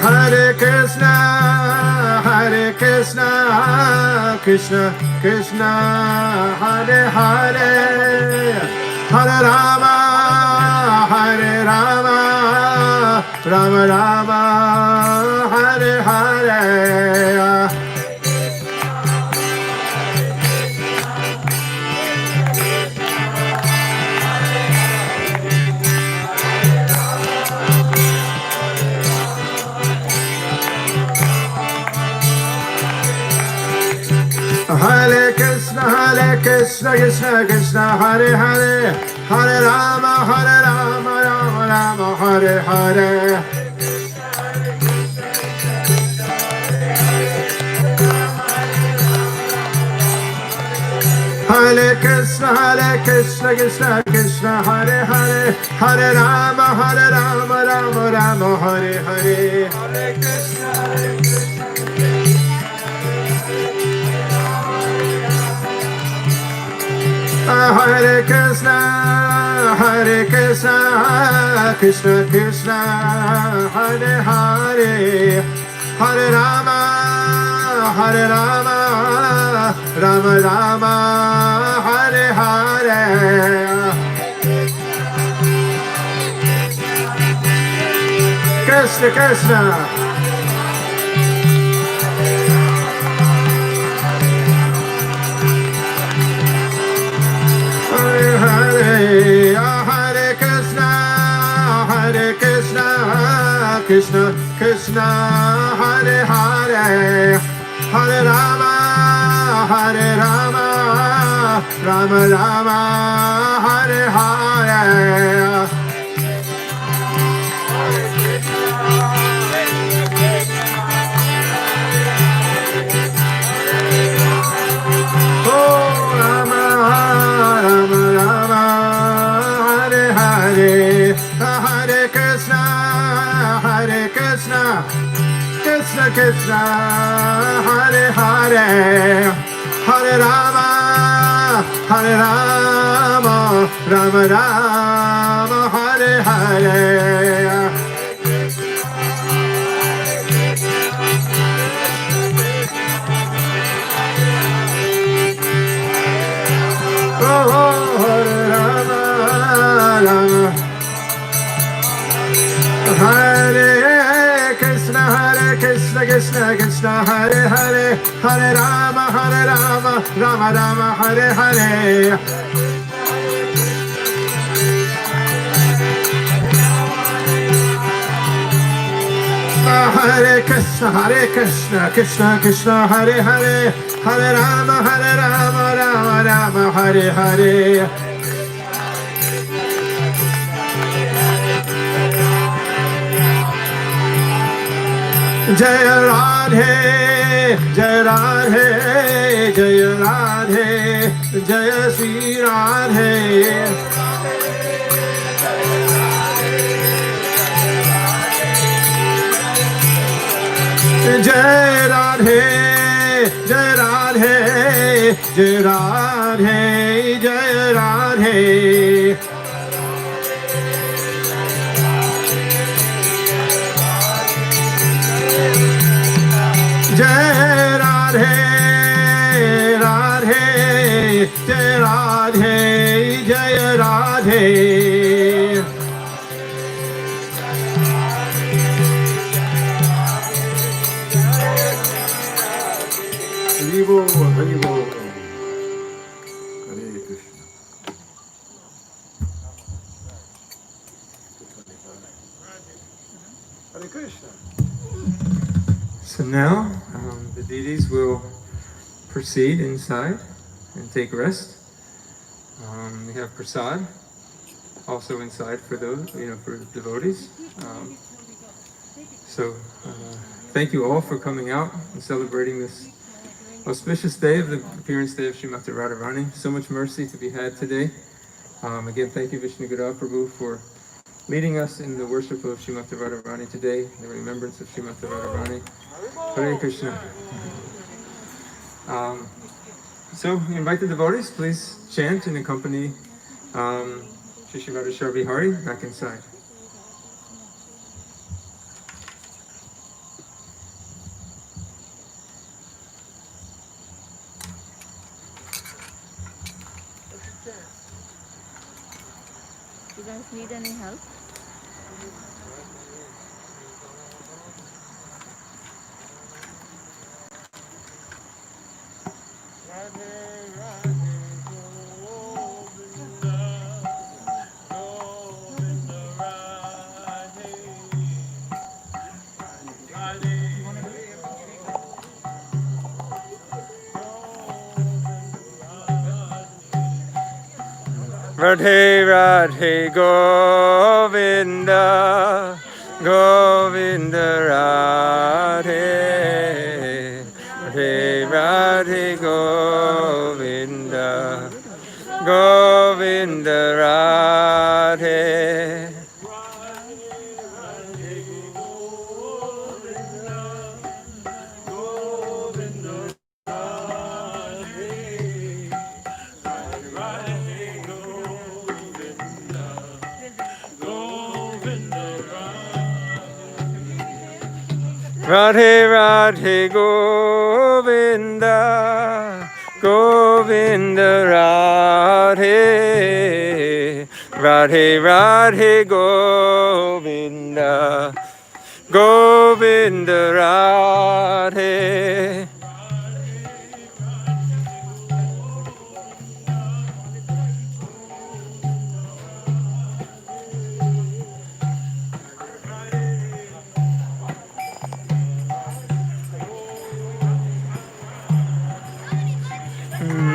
Hare Krishna, Hare Krishna, Krishna Krishna, Hare Hare, Hare Rama, Hare Rama, Rama Rama, Hare Hare. Hare Krishna, Krishna Krishna, Hare Hare, Hare Rama, Rama Rama, Hare Hare. Hare Krishna, Krishna Krishna, Hare Hare, Hare Rama, Rama Rama, Hare Hare. Hare Krishna, Hare Krishna, Krishna Krishna, Hare Hare, Hare Rama, Rama Rama, Hare Hare. Krishna Krishna. Hare Hare, Hare Krishna, Krishna Krishna, Hare Hare, Hare Rama, Rama Rama, Hare Hare. Krishna Krishna, Hare Hare, Hare Rama, Rama Rama, Hare Hare. Oh, Hare Rama, Hare Krishna, Krishna Krishna, Hare Hare, Hare Rama, Rama Rama, Hare Hare. Hare Krishna, Krishna Krishna, Hare Hare, Hare Rama, Rama Rama, Hare Hare. Jaya Radhe, Jaya Radhe, Jaya Radhe, Jaya Sri Radhe. Jai Radhe, Jai Radhe, Jai Radhe, Jai Radhe. Jai Radhe, Radhe, Jai Radhe, Jai Radhe. Haribo, Haribo. Krishna. Hare Krishna. So now the deities will proceed inside and take rest. We have prasad also inside for those, for devotees. So thank you all for coming out and celebrating this auspicious day of the appearance day of Srimati Radharani. So much mercy to be had today. Again, thank you Vishnu Guru Prabhu for leading us in the worship of Srimati Radharani today, the remembrance of Srimati Radharani. Hare Krishna. So we invite the devotees, please chant and accompany Shri Radha Vihari back inside. You guys need any help? Radhe Radhe Govinda, Govinda Radhe, Radhe Radhe Govinda, Govinda Radhe. Radhe Radhe Govinda, Govinda Radhe, Radhe Radhe Govinda, Govinda Radhe.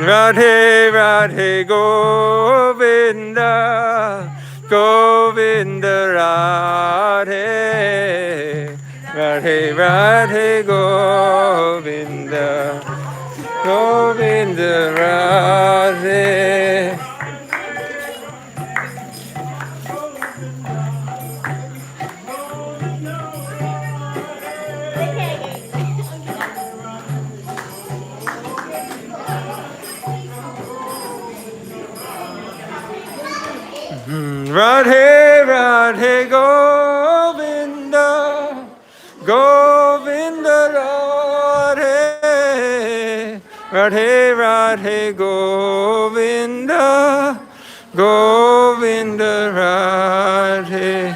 Radhe Radhe Govinda, Govinda Radhe, Radhe Radhe Govinda, Govinda Radhe. Radhe Radhe Govinda, Govinda Radhe, Radhe Radhe Govinda, Govinda Radhe,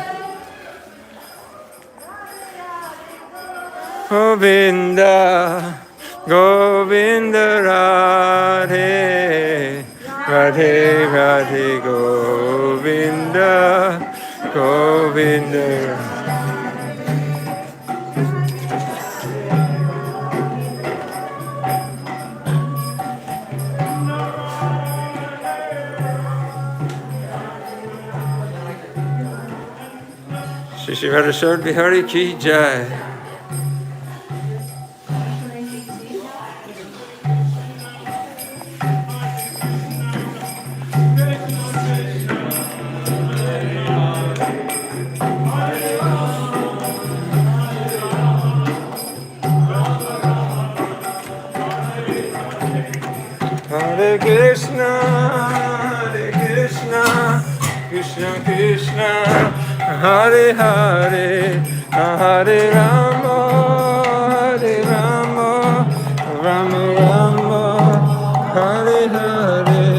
Govinda, Govinda Radhe, Radhe Radhe Govinda, Govinda. Shri Radha Vihari ki jai. Hare Krishna, Krishna Krishna, Hare Hare, Hare Rama, Hare Rama, Rama Rama, Hare Hare.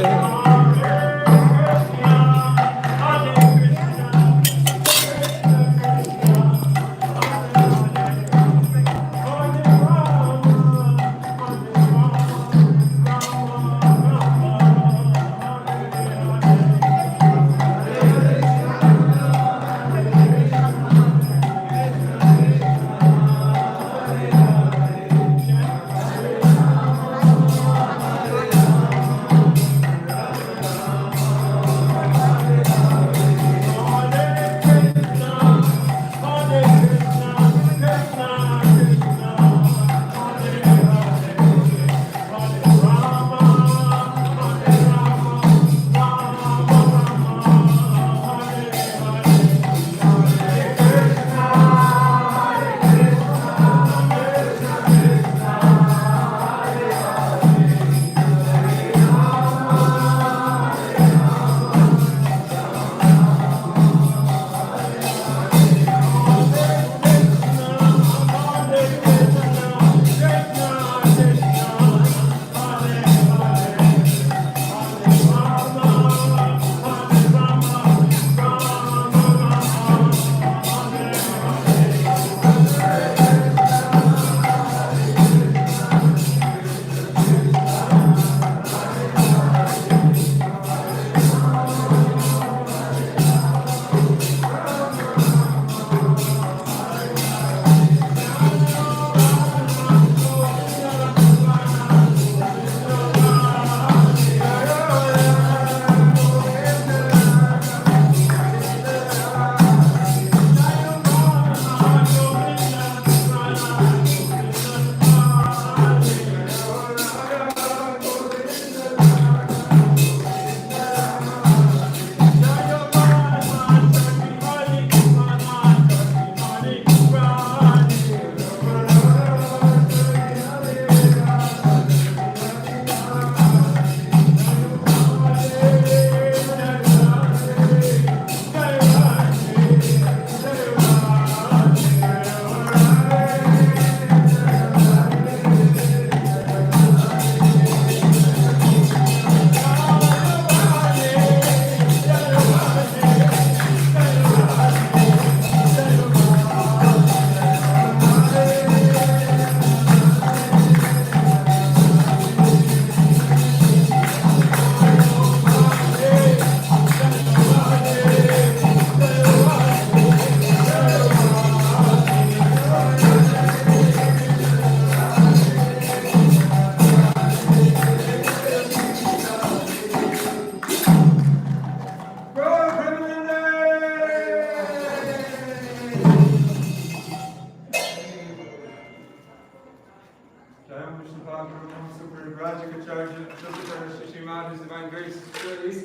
His Divine Grace,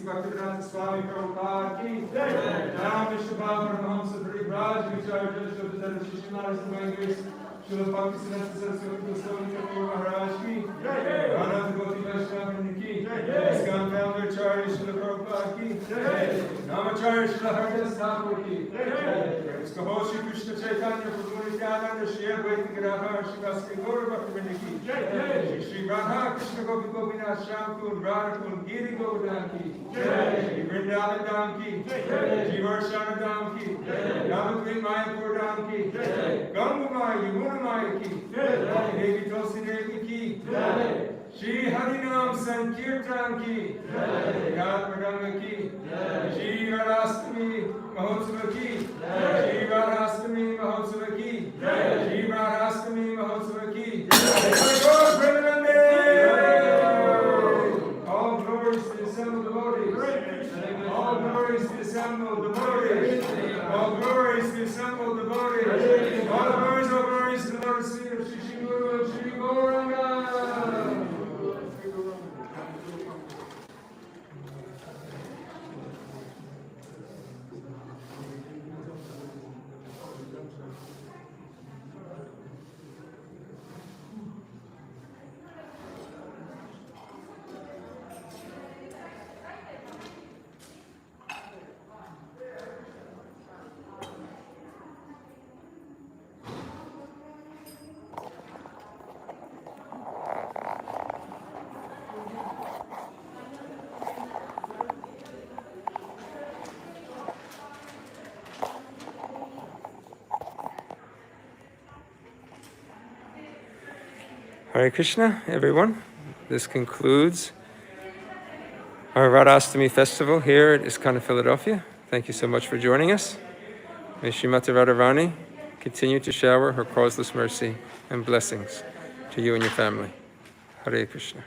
Radhastami Prabhupada ki Jai. Ram Vishnu Paramahamsa Paribhraj Vicharya Shabda Shishimad His Divine Grace, Srila Bhakti Siddhanta Saraswati Goswami Thakur Maharaj ki Jai. Anand Goti Vaishnava ki Jai. Iskon Founder Acharya Srila Prabhupada ki Jai. Namacharya Srila Haridas Thakur ki Jai. Iskaho Shri Krishna Chaitanya Prabhu Nityananda Shri Advaita Gadadhar Shivasri Gaura Bhaktivinoda ki Jai. Shri Radha Krishna Gopi Gopinath Shyam Kund Radha Kund Giri Govardhan ki Jai. Shri Vrindavan Dham ki Jai. Shri Varshana Dham ki Jai. Navadvip Mayapur Dham ki Jai. Gangu Maya Yamuna Maya ki Jai. Devi Tulsi Devi ki Jai. Shri Harinam Sankirtan ki Jai. Yad Pradanga ki Jai. Shri Radhastami Mahotsava ki Jai. Shri Radhastami Mahotsava ki Jai. Shri Radhastami Mahotsava ki All glories to the assembled devotees. All glories to the assembled devotees. All glories to the assembled devotees. All glories to the Lord's feet of Shri Guru and Shri Gauranga. Hare Krishna, everyone. This concludes our Radhastami festival here at ISKCON Philadelphia. Thank you so much for joining us. May Srimati Radharani continue to shower her causeless mercy and blessings to you and your family. Hare Krishna.